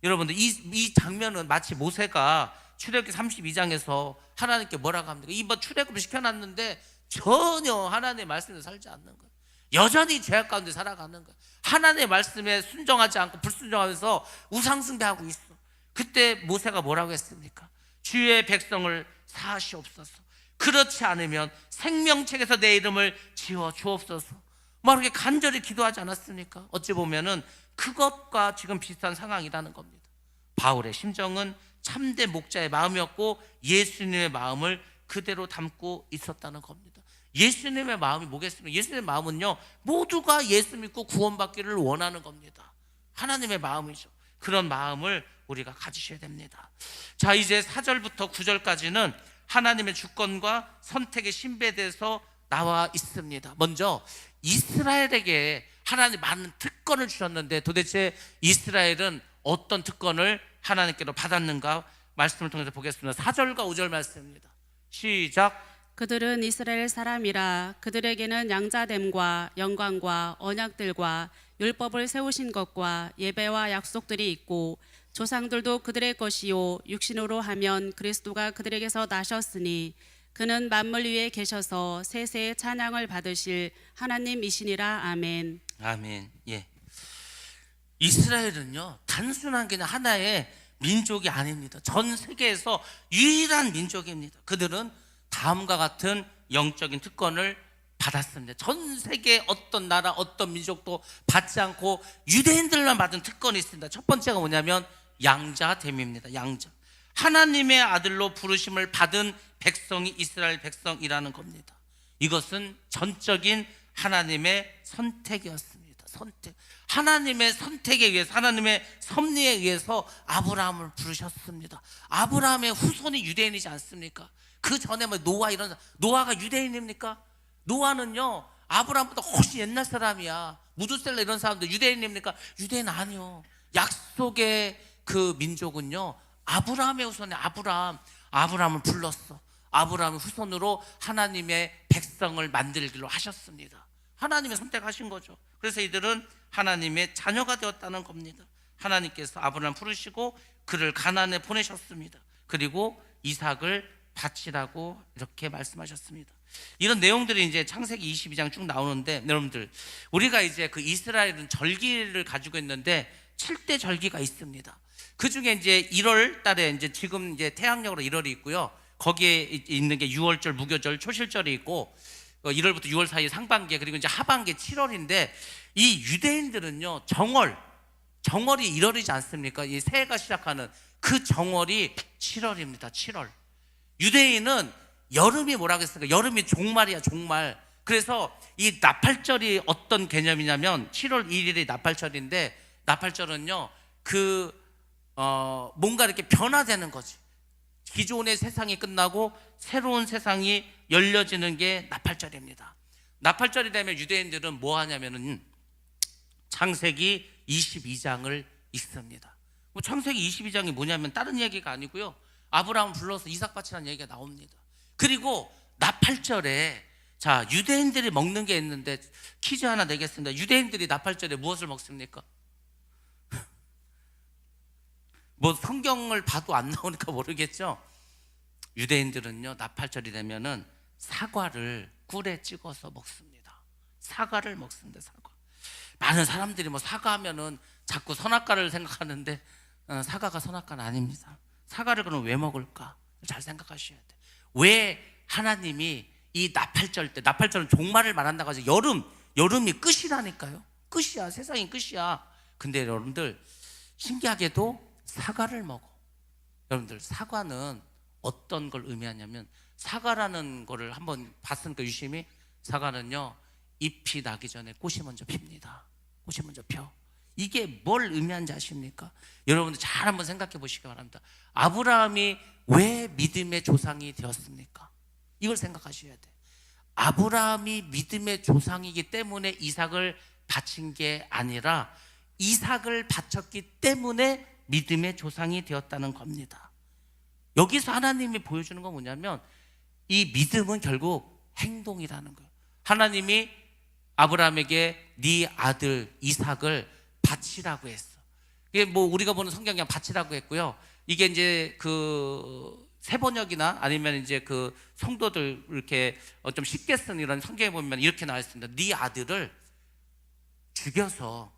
여러분들 이 장면은 마치 모세가 출애굽기 32장에서 하나님께 뭐라고 합니까? 이번 출애굽을 시켜놨는데 전혀 하나님의 말씀에 살지 않는 거예요. 여전히 죄악 가운데 살아가는 거예요. 하나님의 말씀에 순종하지 않고 불순종하면서 우상숭배하고 있어. 그때 모세가 뭐라고 했습니까? 주의 백성을 사하시옵소서. 그렇지 않으면 생명책에서 내 이름을 지워 주옵소서. 막 이렇게 간절히 기도하지 않았습니까? 어찌 보면은 그것과 지금 비슷한 상황이라는 겁니다. 바울의 심정은 참된 목자의 마음이었고 예수님의 마음을 그대로 담고 있었다는 겁니다. 예수님의 마음이 뭐겠습니까? 예수님의 마음은요, 모두가 예수 믿고 구원받기를 원하는 겁니다. 하나님의 마음이죠. 그런 마음을 우리가 가지셔야 됩니다. 자, 이제 4절부터 9절까지는 하나님의 주권과 선택의 신배돼서 나와 있습니다. 먼저 이스라엘에게 하나님 많은 특권을 주셨는데 도대체 이스라엘은 어떤 특권을 하나님께로 받았는가 말씀을 통해서 보겠습니다. 4절과 5절 말씀입니다. 시작. 그들은 이스라엘 사람이라. 그들에게는 양자됨과 영광과 언약들과 율법을 세우신 것과 예배와 약속들이 있고 조상들도 그들의 것이요 육신으로 하면 그리스도가 그들에게서 나셨으니 그는 만물 위에 계셔서 세세의 찬양을 받으실 하나님이시니라. 아멘. 아멘. 예. 이스라엘은요, 단순한 그냥 하나의 민족이 아닙니다. 전 세계에서 유일한 민족입니다. 그들은 다음과 같은 영적인 특권을 받았습니다. 전 세계 어떤 나라, 어떤 민족도 받지 않고 유대인들만 받은 특권이 있습니다. 첫 번째가 뭐냐면 양자됨입니다. 양자. 하나님의 아들로 부르심을 받은 백성이 이스라엘 백성이라는 겁니다. 이것은 전적인 하나님의 선택이었습니다. 선택. 하나님의 선택에 의해서, 하나님의 섭리에 의해서 아브라함을 부르셨습니다. 아브라함의 후손이 유대인이지 않습니까? 그 전에 뭐 노아 이런, 노아가 유대인입니까? 노아는요, 아브라함보다 훨씬 옛날 사람이야. 무두셀라 이런 사람들 유대인입니까? 유대인 아니요. 약속의 그 민족은요, 아브라함의 후손이 아브라함을 불렀어. 아브라함의 후손으로 하나님의 백성을 만들기로 하셨습니다. 하나님의 선택하신 거죠. 그래서 이들은 하나님의 자녀가 되었다는 겁니다. 하나님께서 아브라함 부르시고 그를 가나안에 보내셨습니다. 그리고 이삭을 바치라고 이렇게 말씀하셨습니다. 이런 내용들이 이제 창세기 22장 쭉 나오는데, 여러분들, 우리가 이제 그 이스라엘은 절기를 가지고 있는데 7대 절기가 있습니다. 그 중에 이제 1월 달에 이제 지금 이제 태양력으로 1월이 있고요. 거기에 있는 게 6월절, 무교절, 초실절이 있고 1월부터 6월 사이 상반기, 그리고 이제 하반기 7월인데, 이 유대인들은요, 정월이 1월이지 않습니까? 이 새해가 시작하는 그 정월이 7월입니다. 7월. 유대인은 여름이 뭐라고 했습니까? 여름이 종말이야, 종말. 그래서 이 나팔절이 어떤 개념이냐면 7월 1일이 나팔절인데 나팔절은요, 뭔가 이렇게 변화되는 거지. 기존의 세상이 끝나고 새로운 세상이 열려지는 게 나팔절입니다. 나팔절이 되면 유대인들은 뭐 하냐면은 창세기 22장을 읽습니다. 창세기 22장이 뭐냐면 다른 얘기가 아니고요, 아브라함 불러서 이삭 바치라는 얘기가 나옵니다. 그리고 나팔절에 자, 유대인들이 먹는 게 있는데 퀴즈 하나 내겠습니다. 유대인들이 나팔절에 무엇을 먹습니까? 뭐 성경을 봐도 안 나오니까 모르겠죠. 유대인들은요, 나팔절이 되면은 사과를 꿀에 찍어서 먹습니다. 사과를 먹습니다. 사과. 많은 사람들이 뭐 사과하면은 자꾸 선악과를 생각하는데 사과가 선악과는 아닙니다. 사과를 그럼 왜 먹을까? 잘 생각하셔야 돼. 왜 하나님이 이 나팔절 때, 나팔절은 종말을 말한다고 하죠. 여름이 끝이라니까요. 끝이야. 세상이 끝이야. 근데 여러분들 신기하게도 사과를 먹어. 여러분들 사과는 어떤 걸 의미하냐면, 사과라는 거를 한번 봤으니까 유심히, 사과는요 잎이 나기 전에 꽃이 먼저 핍니다. 꽃이 먼저 펴. 이게 뭘 의미하는지 아십니까? 여러분들 잘 한번 생각해 보시기 바랍니다. 아브라함이 왜 믿음의 조상이 되었습니까? 이걸 생각하셔야 돼. 아브라함이 믿음의 조상이기 때문에 이삭을 바친 게 아니라 이삭을 바쳤기 때문에 믿음의 조상이 되었다는 겁니다. 여기서 하나님이 보여주는 건 뭐냐면, 이 믿음은 결국 행동이라는 거예요. 하나님이 아브라함에게 네 아들 이삭을 바치라고 했어. 이게 뭐 우리가 보는 성경 그냥 바치라고 했고요. 이게 이제 그 세번역이나 아니면 이제 그 성도들 이렇게 좀 쉽게 쓴 이런 성경에 보면 이렇게 나와 있습니다. 네 아들을 죽여서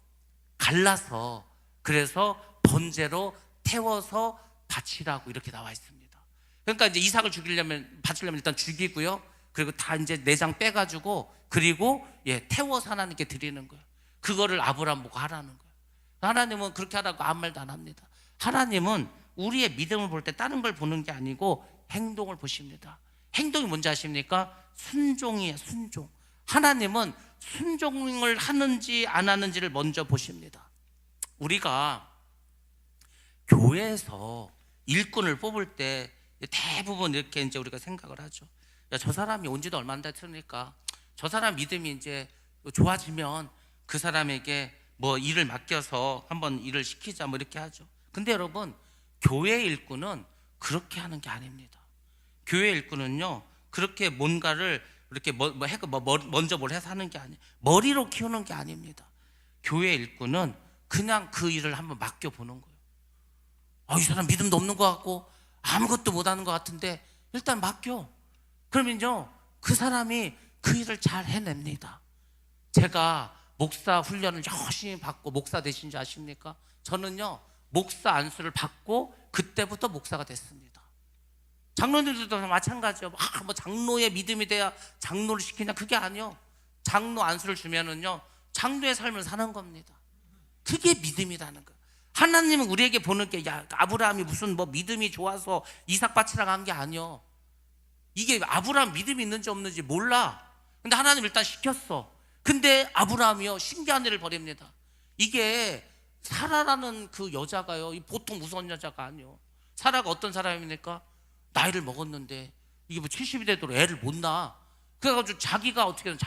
갈라서 그래서 번제로 태워서 바치라고 이렇게 나와 있습니다. 그러니까 이제 이삭을 바치려면 일단 죽이고요. 그리고 다 이제 내장 빼가지고 그리고 태워서 하나님께 드리는 거예요. 그거를 아브라함 보고 하라는 거예요. 하나님은 그렇게 하라고 아무 말도 안 합니다. 하나님은 우리의 믿음을 볼 때 다른 걸 보는 게 아니고 행동을 보십니다. 행동이 뭔지 아십니까? 순종이에요. 순종. 하나님은 순종을 하는지 안 하는지를 먼저 보십니다. 우리가 교회에서 일꾼을 뽑을 때 대부분 이렇게 이제 우리가 생각을 하죠. 야, 저 사람이 온 지도 얼마 안 됐으니까 저 사람 믿음이 이제 좋아지면 그 사람에게 뭐 일을 맡겨서 한번 일을 시키자 뭐 이렇게 하죠. 근데 여러분, 교회 일꾼은 그렇게 하는 게 아닙니다. 교회 일꾼은요 그렇게 뭔가를 이렇게 먼저 뭘 해서 하는 게 아니에요. 머리로 키우는 게 아닙니다. 교회 일꾼은 그냥 그 일을 한번 맡겨보는 거예요. 이 사람 믿음도 없는 것 같고 아무것도 못하는 것 같은데 일단 맡겨. 그러면요 그 사람이 그 일을 잘 해냅니다. 제가 목사 훈련을 열심히 받고 목사 되신 줄 아십니까? 저는요 목사 안수를 받고 그때부터 목사가 됐습니다. 장로님들도 마찬가지요. 뭐 장로의 믿음이 돼야 장로를 시키냐, 그게 아니요. 장로 안수를 주면은요 장로의 삶을 사는 겁니다. 그게 믿음이라는 거예요. 하나님은 우리에게 보는 게 아브라함이 무슨 뭐 믿음이 좋아서 이삭 바치라고 한 게 아니요. 이게 아브라함 믿음이 있는지 없는지 몰라. 근데 하나님 일단 시켰어. 근데 아브라함이요 신기한 일을 벌입니다. 이게 사라라는 그 여자가요 보통 무서운 여자가 아니요. 사라가 어떤 사람입니까? 나이를 먹었는데 이게 뭐 70이 되도록 애를 못 낳아. 그래가지고 자기가 어떻게 해서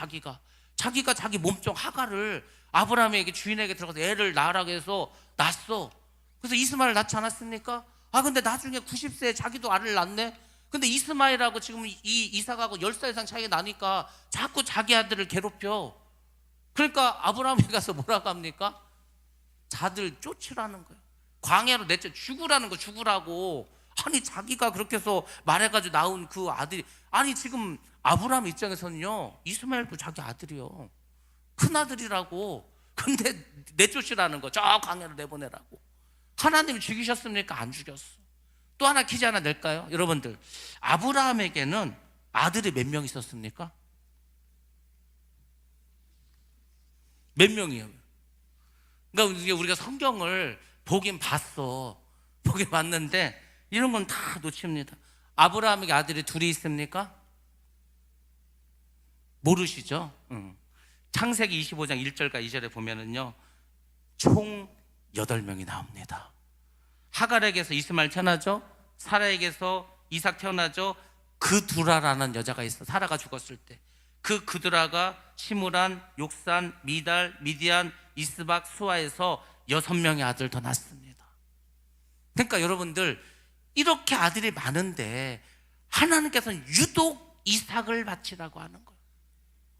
자기가 자기 몸종 하가를 아브라함에게 주인에게 들어가서 애를 낳으라고 해서 낳았어. 그래서 이스마엘을 낳지 않았습니까? 근데 나중에 90세에 자기도 아를 낳네. 근데 이스마엘하고 지금 이 이삭하고 10살 이상 차이가 나니까 자꾸 자기 아들을 괴롭혀. 그러니까 아브라함이 가서 뭐라고 합니까? 자들 쫓으라는 거예요. 광야로 내쫓 죽으라는 거, 죽으라고. 아니 자기가 그렇게 해서 말해가지고 낳은 그 아들이, 아니 지금 아브라함 입장에서는요 이스마엘도 자기 아들이요, 큰 아들이라고. 근데 내쫓으라는 거, 저 광야로 내보내라고. 하나님이 죽이셨습니까? 안 죽였어. 또 하나 퀴즈 하나 낼까요? 여러분들, 아브라함에게는 아들이 몇 명 있었습니까? 몇 명이에요? 그러니까 우리가 성경을 보긴 봤는데 이런 건 다 놓칩니다. 아브라함에게 아들이 둘이 있습니까? 모르시죠? 창세기 25장 1절과 2절에 보면은요 총 8명이 나옵니다. 하갈에게서 이스마엘 태어나죠. 사라에게서 이삭 태어나죠. 그두라라는 여자가 있어. 사라가 죽었을 때 그두라가 시므란, 욕산, 미달, 미디안, 이스박, 수아에서 6명의 아들 더 낳습니다. 그러니까 여러분들 이렇게 아들이 많은데 하나님께서는 유독 이삭을 바치라고 하는 거예요.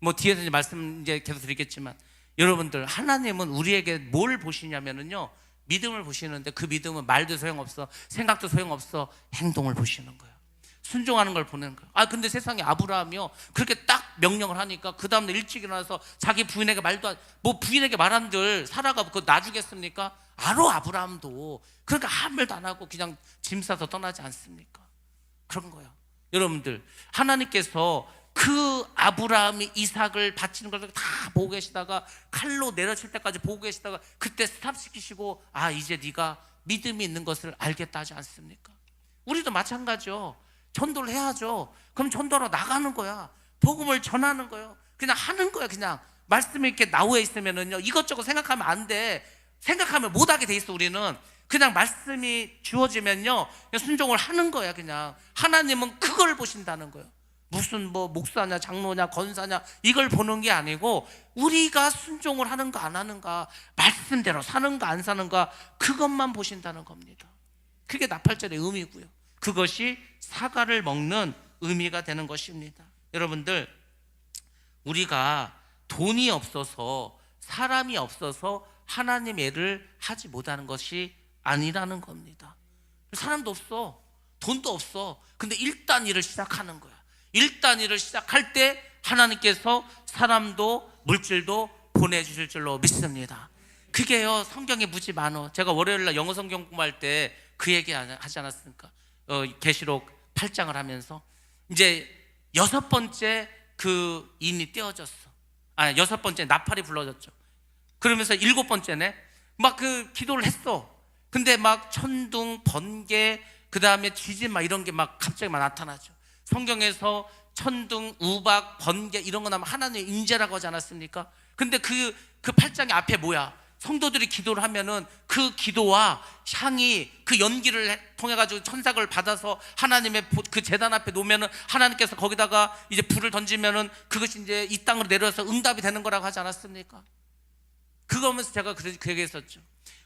뭐 뒤에서 이제 말씀 이제 계속 드리겠지만, 여러분들 하나님은 우리에게 뭘 보시냐면은요, 믿음을 보시는데 그 믿음은 말도 소용없어, 생각도 소용없어, 행동을 보시는 거예요. 순종하는 걸 보는 거예요. 근데 세상에 아브라함이요, 그렇게 딱 명령을 하니까 그 다음날 일찍 일어나서 자기 부인에게 부인에게 말한들 사라가 그거 놔주겠습니까? 알아, 아브라함도. 그러니까 아무 말도 안 하고 그냥 짐 싸서 떠나지 않습니까? 그런 거예요. 여러분들, 하나님께서 그 아브라함이 이삭을 바치는 걸 다 보고 계시다가 칼로 내려칠 때까지 보고 계시다가 그때 스탑시키시고, 이제 네가 믿음이 있는 것을 알겠다 하지 않습니까? 우리도 마찬가지요. 전도를 해야죠. 그럼 전도로 나가는 거야. 복음을 전하는 거예요. 그냥 하는 거야. 그냥 말씀이 이렇게 나오에 있으면은요, 이것저것 생각하면 안 돼. 생각하면 못하게 돼 있어. 우리는 그냥 말씀이 주어지면요, 그냥 순종을 하는 거야. 그냥 하나님은 그걸 보신다는 거예요. 무슨 뭐 목사냐 장로냐 권사냐 이걸 보는 게 아니고, 우리가 순종을 하는가 안 하는가, 말씀대로 사는가 안 사는가, 그것만 보신다는 겁니다. 그게 나팔절의 의미고요. 그것이 사과를 먹는 의미가 되는 것입니다. 여러분들, 우리가 돈이 없어서, 사람이 없어서 하나님 애를 하지 못하는 것이 아니라는 겁니다. 사람도 없어, 돈도 없어. 근데 일단 일을 시작하는 거야. 일단 일을 시작할 때 하나님께서 사람도 물질도 보내주실 줄로 믿습니다. 그게요, 성경에 무지 많어. 제가 월요일날 영어 성경 공부할 때 그 얘기 하지 않았습니까? 계시록 8장을 하면서 이제 6번째 그 인이 떼어졌어. 6번째 나팔이 불러졌죠. 그러면서 7번째네 막 그 기도를 했어. 근데 막 천둥, 번개, 그 다음에 지진 막 이런 게 막 갑자기 막 나타나죠. 성경에서 천둥, 우박, 번개 이런 거 나면 하나님의 임재라고 하지 않았습니까? 근데 그 8장의 앞에 뭐야? 성도들이 기도를 하면은 그 기도와 향이 그 연기를 통해 가지고 천사를 받아서 하나님의 그 제단 앞에 놓으면은 하나님께서 거기다가 이제 불을 던지면은 그것이 이제 이 땅으로 내려서 응답이 되는 거라고 하지 않았습니까? 그거 하면서 제가 그 얘기했었죠.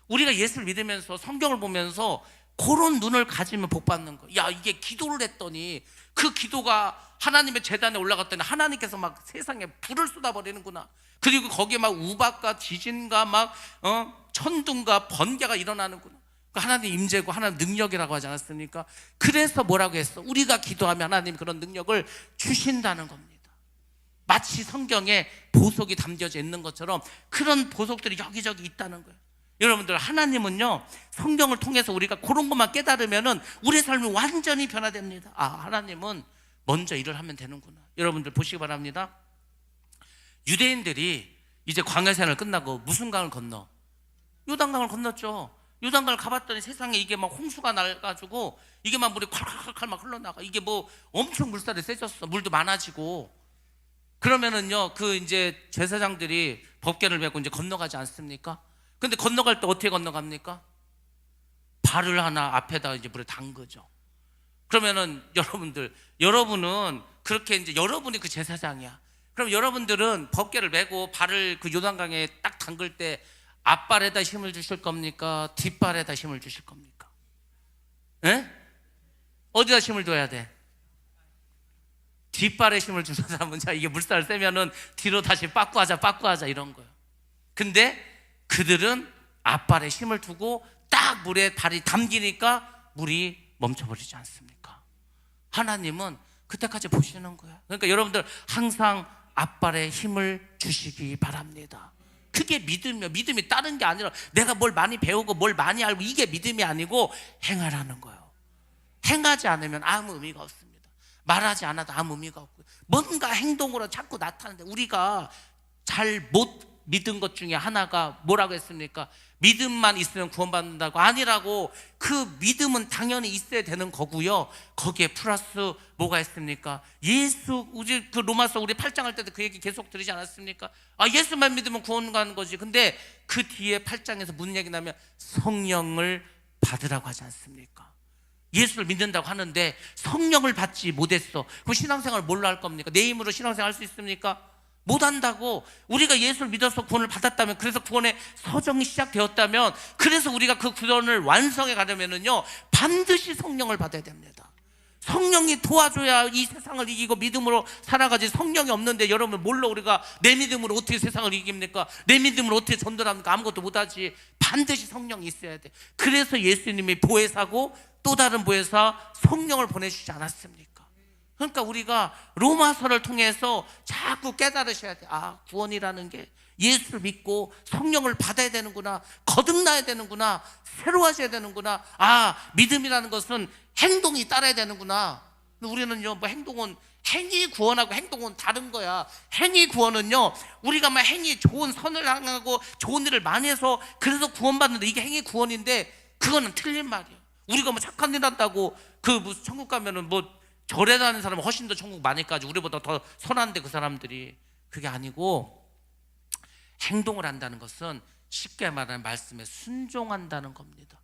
우리가 예수를 믿으면서 성경을 보면서 그런 눈을 가지면 복 받는 거. 야, 이게 기도를 했더니 그 기도가 하나님의 제단에 올라갔더니 하나님께서 막 세상에 불을 쏟아버리는구나. 그리고 거기에 막 우박과 지진과 막 천둥과 번개가 일어나는구나. 하나님 임재고 하나님 능력이라고 하지 않았습니까? 그래서 뭐라고 했어? 우리가 기도하면 하나님 그런 능력을 주신다는 겁니다. 마치 성경에 보석이 담겨져 있는 것처럼 그런 보석들이 여기저기 있다는 거예요. 여러분들, 하나님은요, 성경을 통해서 우리가 그런 것만 깨달으면은 우리의 삶이 완전히 변화됩니다. 하나님은 먼저 일을 하면 되는구나. 여러분들 보시기 바랍니다. 유대인들이 이제 광야생활을 끝나고 무슨 강을 건너? 요단강을 건넜죠. 요단강을 가봤더니 세상에 이게 막 홍수가 나가지고 이게 막 물이 콸콸콸 막 흘러나가. 이게 뭐 엄청 물살이 세졌어. 물도 많아지고. 그러면은요, 그 이제 제사장들이 법궤를 메고 이제 건너가지 않습니까? 근데 건너갈 때 어떻게 건너갑니까? 발을 하나 앞에다 이제 물에 담그죠. 그러면은 여러분은 그렇게 이제 여러분이 그 제사장이야. 그럼 여러분들은 법궤를 메고 발을 그 요단강에 딱 담글 때 앞발에다 힘을 주실 겁니까? 뒷발에다 힘을 주실 겁니까? 에? 어디다 힘을 둬야 돼? 뒷발에 힘을 주는 사람은, 자, 이게 물살 세면은 뒤로 다시 빠꾸하자 이런 거예요. 근데 그들은 앞발에 힘을 두고 딱 물에 발이 담기니까 물이 멈춰버리지 않습니까? 하나님은 그때까지 보시는 거야. 그러니까 여러분들 항상 앞발에 힘을 주시기 바랍니다. 그게 믿음이요. 믿음이 다른 게 아니라 내가 뭘 많이 배우고 뭘 많이 알고 이게 믿음이 아니고 행하라는 거예요. 행하지 않으면 아무 의미가 없습니다. 말하지 않아도 아무 의미가 없고요. 뭔가 행동으로 자꾸 나타나는데 우리가 잘 못 믿은 것 중에 하나가 뭐라고 했습니까? 믿음만 있으면 구원받는다고. 아니라고. 그 믿음은 당연히 있어야 되는 거고요. 거기에 플러스 뭐가 있습니까? 예수, 우리 그 로마서 우리 8장 할 때도 그 얘기 계속 드리지 않았습니까? 아, 예수만 믿으면 구원 가는 거지. 근데 그 뒤에 8장에서 무슨 얘기 나면 성령을 받으라고 하지 않습니까? 예수를 믿는다고 하는데 성령을 받지 못했어. 그럼 신앙생활 뭘로 할 겁니까? 내 힘으로 신앙생활 할 수 있습니까? 못한다고. 우리가 예수를 믿어서 구원을 받았다면, 그래서 구원의 서정이 시작되었다면, 그래서 우리가 그 구원을 완성해 가려면은요, 반드시 성령을 받아야 됩니다. 성령이 도와줘야 이 세상을 이기고 믿음으로 살아가지. 성령이 없는데 여러분 뭘로 우리가 내 믿음으로 어떻게 세상을 이깁니까? 내 믿음으로 어떻게 전도합니까? 아무것도 못하지. 반드시 성령이 있어야 돼. 그래서 예수님이 보혜사고 또 다른 보혜사 성령을 보내주지 않았습니까? 그러니까 우리가 로마서를 통해서 자꾸 깨달으셔야 돼. 아, 구원이라는 게 예수를 믿고 성령을 받아야 되는구나. 거듭나야 되는구나. 새로워져야 되는구나. 아, 믿음이라는 것은 행동이 따라야 되는구나. 근데 우리는요, 뭐 행동은, 행위 구원하고 행동은 다른 거야. 행위 구원은요, 우리가 막 행위 좋은 선을 행하고 좋은 일을 많이 해서 그래서 구원받는데, 이게 행위 구원인데 그거는 틀린 말이야. 우리가 뭐 착한 일 한다고 그 무슨 천국 가면은 뭐 절에 다니는 사람은 훨씬 더 천국 많이 가지. 우리보다 더 선한데 그 사람들이. 그게 아니고, 행동을 한다는 것은 쉽게 말하면 말씀에 순종한다는 겁니다.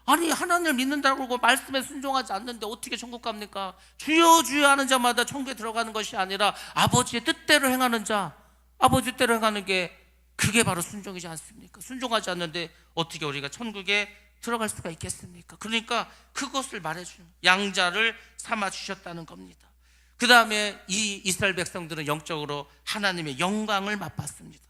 아니, 하나님을 믿는다고 그러고 말씀에 순종하지 않는데 어떻게 천국 갑니까? 주여 주여 하는 자마다 천국에 들어가는 것이 아니라 아버지의 뜻대로 행하는 자, 아버지 뜻대로 행하는 게, 그게 바로 순종이지 않습니까? 순종하지 않는데 어떻게 우리가 천국에 들어갈 수가 있겠습니까? 그러니까 그것을 말해주는, 양자를 삼아 주셨다는 겁니다. 그 다음에 이 이스라엘 백성들은 영적으로 하나님의 영광을 맛봤습니다.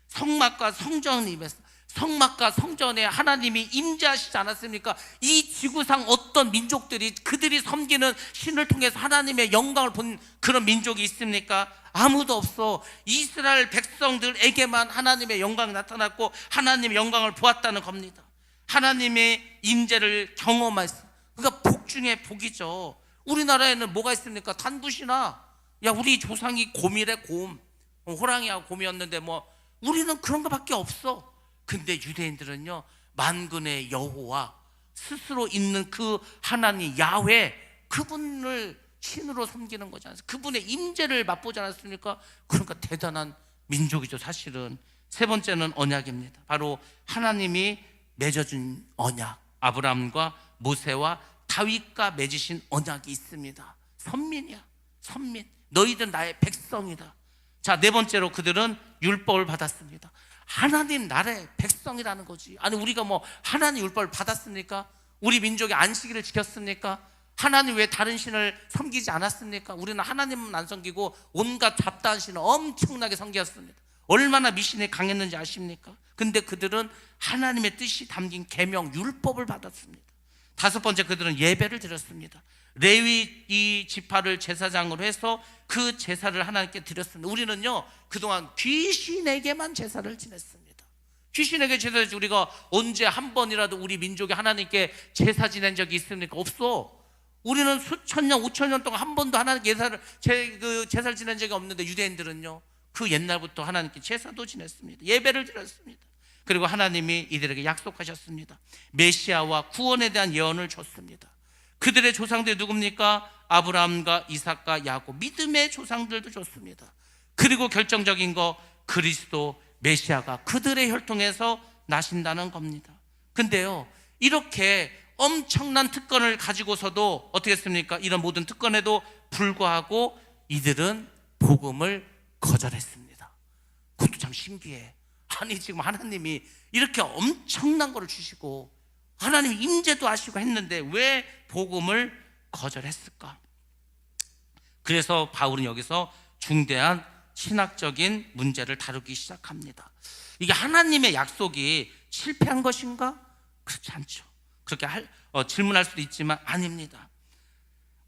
성막과 성전임에서, 성막과 성전에 하나님이 임재하시지 않았습니까? 이 지구상 어떤 민족들이 그들이 섬기는 신을 통해서 하나님의 영광을 본 그런 민족이 있습니까? 아무도 없어. 이스라엘 백성들에게만 하나님의 영광이 나타났고 하나님의 영광을 보았다는 겁니다. 하나님의 임재를 경험했어. 그러니까 복 중에 복이죠. 우리나라에는 뭐가 있습니까? 단굿이나, 야, 우리 조상이 곰이래, 곰. 호랑이하고 곰이었는데 뭐 우리는 그런 거밖에 없어. 근데 유대인들은요, 만군의 여호와, 스스로 있는 그 하나님 야훼, 그분을 신으로 섬기는 거지 않습니까? 그분의 임재를 맛보지 않았습니까? 그러니까 대단한 민족이죠, 사실은. 세 번째는 언약입니다. 바로 하나님이 맺어준 언약, 아브라함과 모세와 다윗과 맺으신 언약이 있습니다. 선민이야, 선민. 너희들 나의 백성이다. 자, 네 번째로 그들은 율법을 받았습니다. 하나님 나라의 백성이라는 거지. 아니, 우리가 뭐 하나님 율법을 받았습니까? 우리 민족이 안식일을 지켰습니까? 하나님 왜 다른 신을 섬기지 않았습니까? 우리는 하나님은 안 섬기고 온갖 잡다한 신을 엄청나게 섬겼습니다. 얼마나 미신이 강했는지 아십니까? 근데 그들은 하나님의 뜻이 담긴 계명, 율법을 받았습니다. 다섯 번째, 그들은 예배를 드렸습니다. 레위 이 지파를 제사장으로 해서 그 제사를 하나님께 드렸습니다. 우리는요, 그동안 귀신에게만 제사를 지냈습니다. 귀신에게 제사를 지내지, 우리가 언제 한 번이라도 우리 민족이 하나님께 제사 지낸 적이 있습니까? 없어. 우리는 수천 년, 5천 년 동안 한 번도 하나님께 제사를 지낸 적이 없는데, 유대인들은요, 그 옛날부터 하나님께 제사도 지냈습니다. 예배를 드렸습니다. 그리고 하나님이 이들에게 약속하셨습니다. 메시아와 구원에 대한 예언을 줬습니다. 그들의 조상들이 누굽니까? 아브라함과 이삭과 야곱, 믿음의 조상들도 줬습니다. 그리고 결정적인 거, 그리스도 메시아가 그들의 혈통에서 나신다는 겁니다. 근데요, 이렇게 엄청난 특권을 가지고서도 어떻게 했습니까? 이런 모든 특권에도 불구하고 이들은 복음을 거절했습니다. 그것도 참 신기해. 아니, 지금 하나님이 이렇게 엄청난 거를 주시고 하나님 임재도 하시고 했는데 왜 복음을 거절했을까? 그래서 바울은 여기서 중대한 신학적인 문제를 다루기 시작합니다. 이게 하나님의 약속이 실패한 것인가? 그렇지 않죠. 그렇게 질문할 수도 있지만 아닙니다.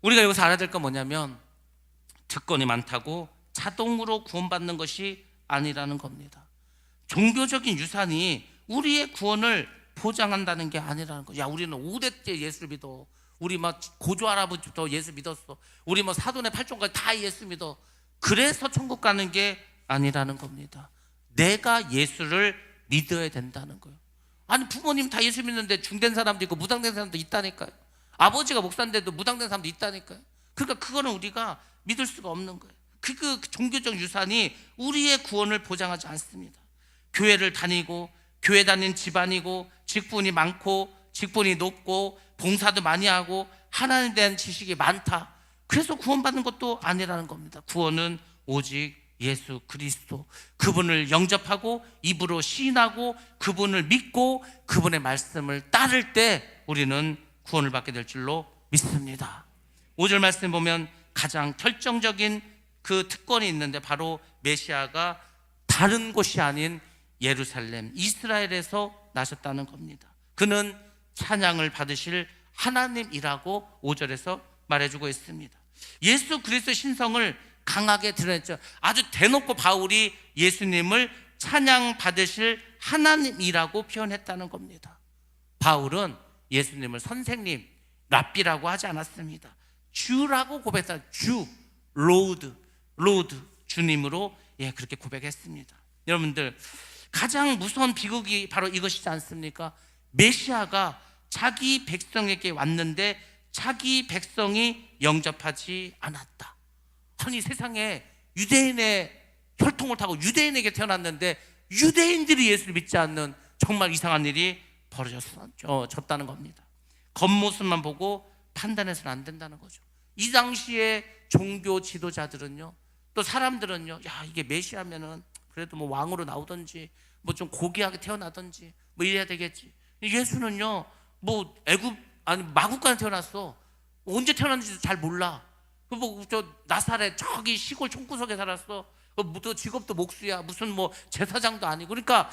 우리가 여기서 알아야 될 건 뭐냐면, 특권이 많다고 자동으로 구원받는 것이 아니라는 겁니다. 종교적인 유산이 우리의 구원을 보장한다는 게 아니라는 거예요. 야, 우리는 5대째 예수를 믿어. 우리 막 고조 할아버지부터 예수 믿었어. 우리 뭐 사돈의 8종까지 다 예수 믿어. 그래서 천국 가는 게 아니라는 겁니다. 내가 예수를 믿어야 된다는 거예요. 아니 부모님 다 예수 믿는데 중된 사람도 있고 무당된 사람도 있다니까요. 아버지가 목사인데도 무당된 사람도 있다니까요. 그러니까 그거는 우리가 믿을 수가 없는 거예요. 그 종교적 유산이 우리의 구원을 보장하지 않습니다. 교회를 다니고 교회 다니는 집안이고 직분이 많고 직분이 높고 봉사도 많이 하고 하나님에 대한 지식이 많다, 그래서 구원받는 것도 아니라는 겁니다. 구원은 오직 예수 그리스도, 그분을 영접하고 입으로 시인하고 그분을 믿고 그분의 말씀을 따를 때 우리는 구원을 받게 될 줄로 믿습니다. 5절 말씀 보면 가장 결정적인 그 특권이 있는데 바로 메시아가 다른 곳이 아닌 예루살렘 이스라엘에서 나셨다는 겁니다. 그는 찬양을 받으실 하나님이라고 5절에서 말해주고 있습니다. 예수 그리스도의 신성을 강하게 드러냈죠. 아주 대놓고 바울이 예수님을 찬양 받으실 하나님이라고 표현했다는 겁니다. 바울은 예수님을 선생님, 랍비라고 하지 않았습니다. 주라고 고백했다. 주, 로드, 주님으로 그렇게 고백했습니다. 여러분들, 가장 무서운 비극이 바로 이것이지 않습니까? 메시아가 자기 백성에게 왔는데 자기 백성이 영접하지 않았다. 아니 세상에 유대인의 혈통을 타고 유대인에게 태어났는데 유대인들이 예수를 믿지 않는 정말 이상한 일이 벌어졌다는 겁니다. 겉모습만 보고 판단해서는 안 된다는 거죠. 이 당시에 종교 지도자들은요, 또 사람들은요, 야 이게 메시아면은 그래도 뭐 왕으로 나오든지 뭐 좀 고귀하게 태어나든지 뭐 이래야 되겠지. 예수는요 뭐 마구간에 태어났어. 언제 태어났는지도 잘 몰라. 저 나사렛 저기 시골 총구석에 살았어. 또 직업도 목수야. 무슨 뭐 제사장도 아니고. 그러니까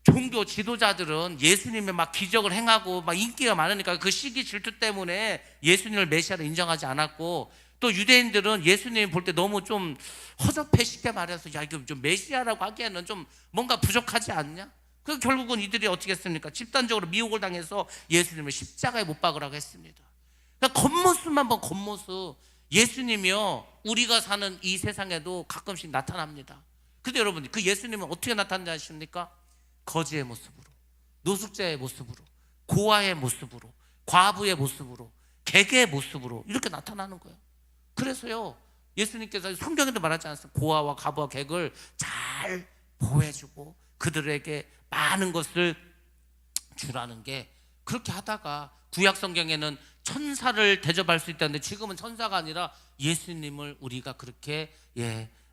종교 지도자들은 예수님의 막 기적을 행하고 막 인기가 많으니까 그 시기 질투 때문에 예수님을 메시아로 인정하지 않았고, 또 유대인들은 예수님 볼 때 너무 좀 허접해, 쉽게 말해서 야 이거 좀 메시아라고 하기에는 좀 뭔가 부족하지 않냐? 그 결국은 이들이 어떻게 했습니까? 집단적으로 미혹을 당해서 예수님을 십자가에 못 박으라고 했습니다. 그러니까 겉모습만 본 겉모습. 예수님이요 우리가 사는 이 세상에도 가끔씩 나타납니다. 근데 여러분 그 예수님은 어떻게 나타나는지 아십니까? 거지의 모습으로, 노숙자의 모습으로, 고아의 모습으로, 과부의 모습으로, 개개의 모습으로 이렇게 나타나는 거예요. 그래서요 예수님께서 성경에도 말하지 않습니까? 고아와 과부와 객을 잘 보호해주고 그들에게 많은 것을 주라는 게, 그렇게 하다가 구약 성경에는 천사를 대접할 수 있다는데 지금은 천사가 아니라 예수님을 우리가 그렇게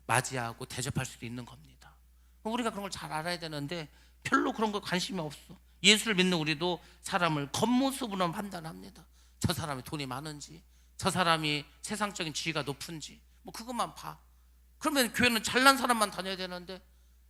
맞이하고 대접할 수도 있는 겁니다. 우리가 그런 걸 잘 알아야 되는데 별로 그런 거 관심이 없어. 예수를 믿는 우리도 사람을 겉모습으로만 판단합니다. 저 사람이 돈이 많은지, 저 사람이 세상적인 지위가 높은지 뭐 그것만 봐. 그러면 교회는 잘난 사람만 다녀야 되는데,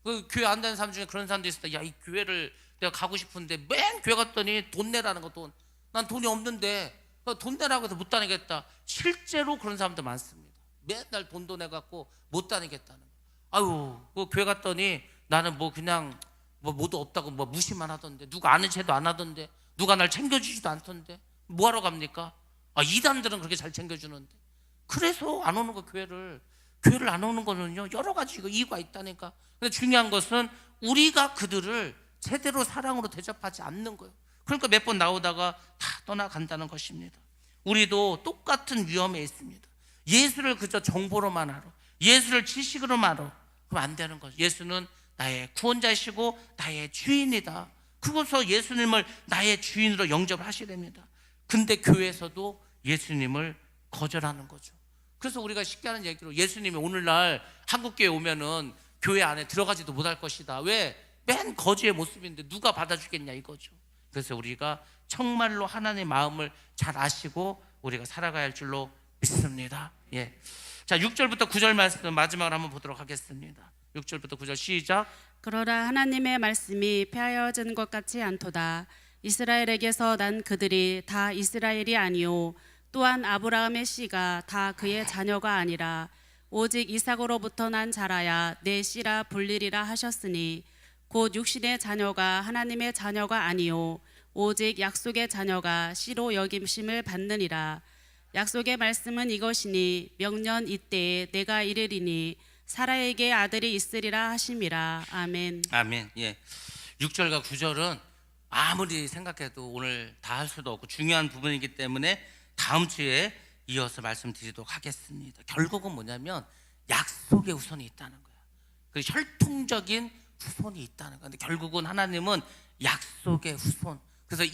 그 교회 안 다니는 사람 중에 그런 사람도 있을 때 야 이 교회를 내가 가고 싶은데 맨 교회 갔더니 돈 내라는 거. 돈, 난 돈이 없는데 돈 내라고 해서 못 다니겠다. 실제로 그런 사람도 많습니다. 맨날 돈도 내갖고 못 다니겠다는 거. 아유 그 교회 갔더니 나는 뭐 그냥 뭐 뭐도 없다고 뭐 무시만 하던데, 누가 아는 체도 안 하던데, 누가 날 챙겨주지도 않던데 뭐하러 갑니까? 이단들은 그렇게 잘 챙겨주는데. 그래서 안 오는 거. 교회를 안 오는 거는요 여러 가지 이유가 있다니까. 근데 중요한 것은 우리가 그들을 제대로 사랑으로 대접하지 않는 거예요. 그러니까 몇 번 나오다가 다 떠나간다는 것입니다. 우리도 똑같은 위험에 있습니다. 예수를 그저 정보로만 알아, 예수를 지식으로만 알아, 그럼 안 되는 거죠. 예수는 나의 구원자이시고 나의 주인이다. 그것서 예수님을 나의 주인으로 영접을 하셔야 됩니다. 근데 교회에서도 예수님을 거절하는 거죠. 그래서 우리가 쉽게 하는 얘기로 예수님이 오늘날 한국교회 오면은 교회 안에 들어가지도 못할 것이다. 왜? 맨 거지의 모습인데 누가 받아주겠냐 이거죠. 그래서 우리가 정말로 하나님의 마음을 잘 아시고 우리가 살아가야 할 줄로 믿습니다. 자, 6절부터 9절 말씀 마지막으로 한번 보도록 하겠습니다. 6절부터 9절 시작. 그러나 하나님의 말씀이 폐하여진 것 같지 않도다. 이스라엘에게서 난 그들이 다 이스라엘이 아니요 또한 아브라함의 씨가 다 그의 자녀가 아니라 오직 이삭으로부터 난 자라야 내 씨라 불리리라 하셨으니 곧 육신의 자녀가 하나님의 자녀가 아니요 오직 약속의 자녀가 씨로 여김심을 받느니라. 약속의 말씀은 이것이니 명년 이때에 내가 이르리니 사라에게 아들이 있으리라 하심이라. 아멘. 아멘. 예. 6절과 9절은 아무리 생각해도 오늘 다 할 수도 없고 중요한 부분이기 때문에 다음 주에 이어서 말씀드리도록 하겠습니다. 결국은 뭐냐면 약속의 후손이 있다는 거야. 그 혈통적인 후손이 있다는 거야. 근데 결국은 하나님은 약속의 후손. 그래서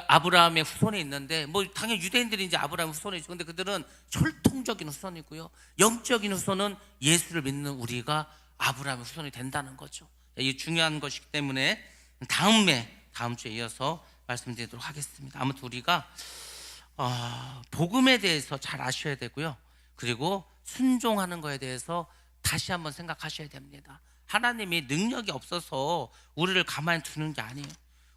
아브라함의 후손이 있는데 뭐 당연히 유대인들이 이제 아브라함 후손이죠. 근데 그들은 혈통적인 후손이고요. 영적인 후손은 예수를 믿는 우리가 아브라함의 후손이 된다는 거죠. 이 중요한 것이기 때문에 다음 주에 이어서 말씀드리도록 하겠습니다. 아무튼 우리가 복음에 대해서 잘 아셔야 되고요. 그리고 순종하는 거에 대해서 다시 한번 생각하셔야 됩니다. 하나님이 능력이 없어서 우리를 가만히 두는 게 아니에요.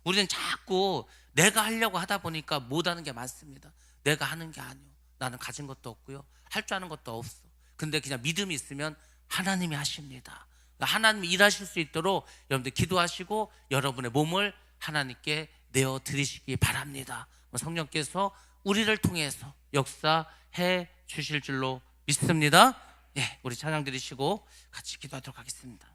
우리는 자꾸 내가 하려고 하다 보니까 못하는 게 많습니다. 내가 하는 게 아니에요. 나는 가진 것도 없고요. 할 줄 아는 것도 없어. 근데 그냥 믿음이 있으면 하나님이 하십니다. 하나님이 일하실 수 있도록 여러분들 기도하시고 여러분의 몸을 하나님께 내어 드리시기 바랍니다. 성령께서 우리를 통해서 역사해 주실 줄로 믿습니다. 예, 우리 찬양 드리시고 같이 기도하도록 하겠습니다.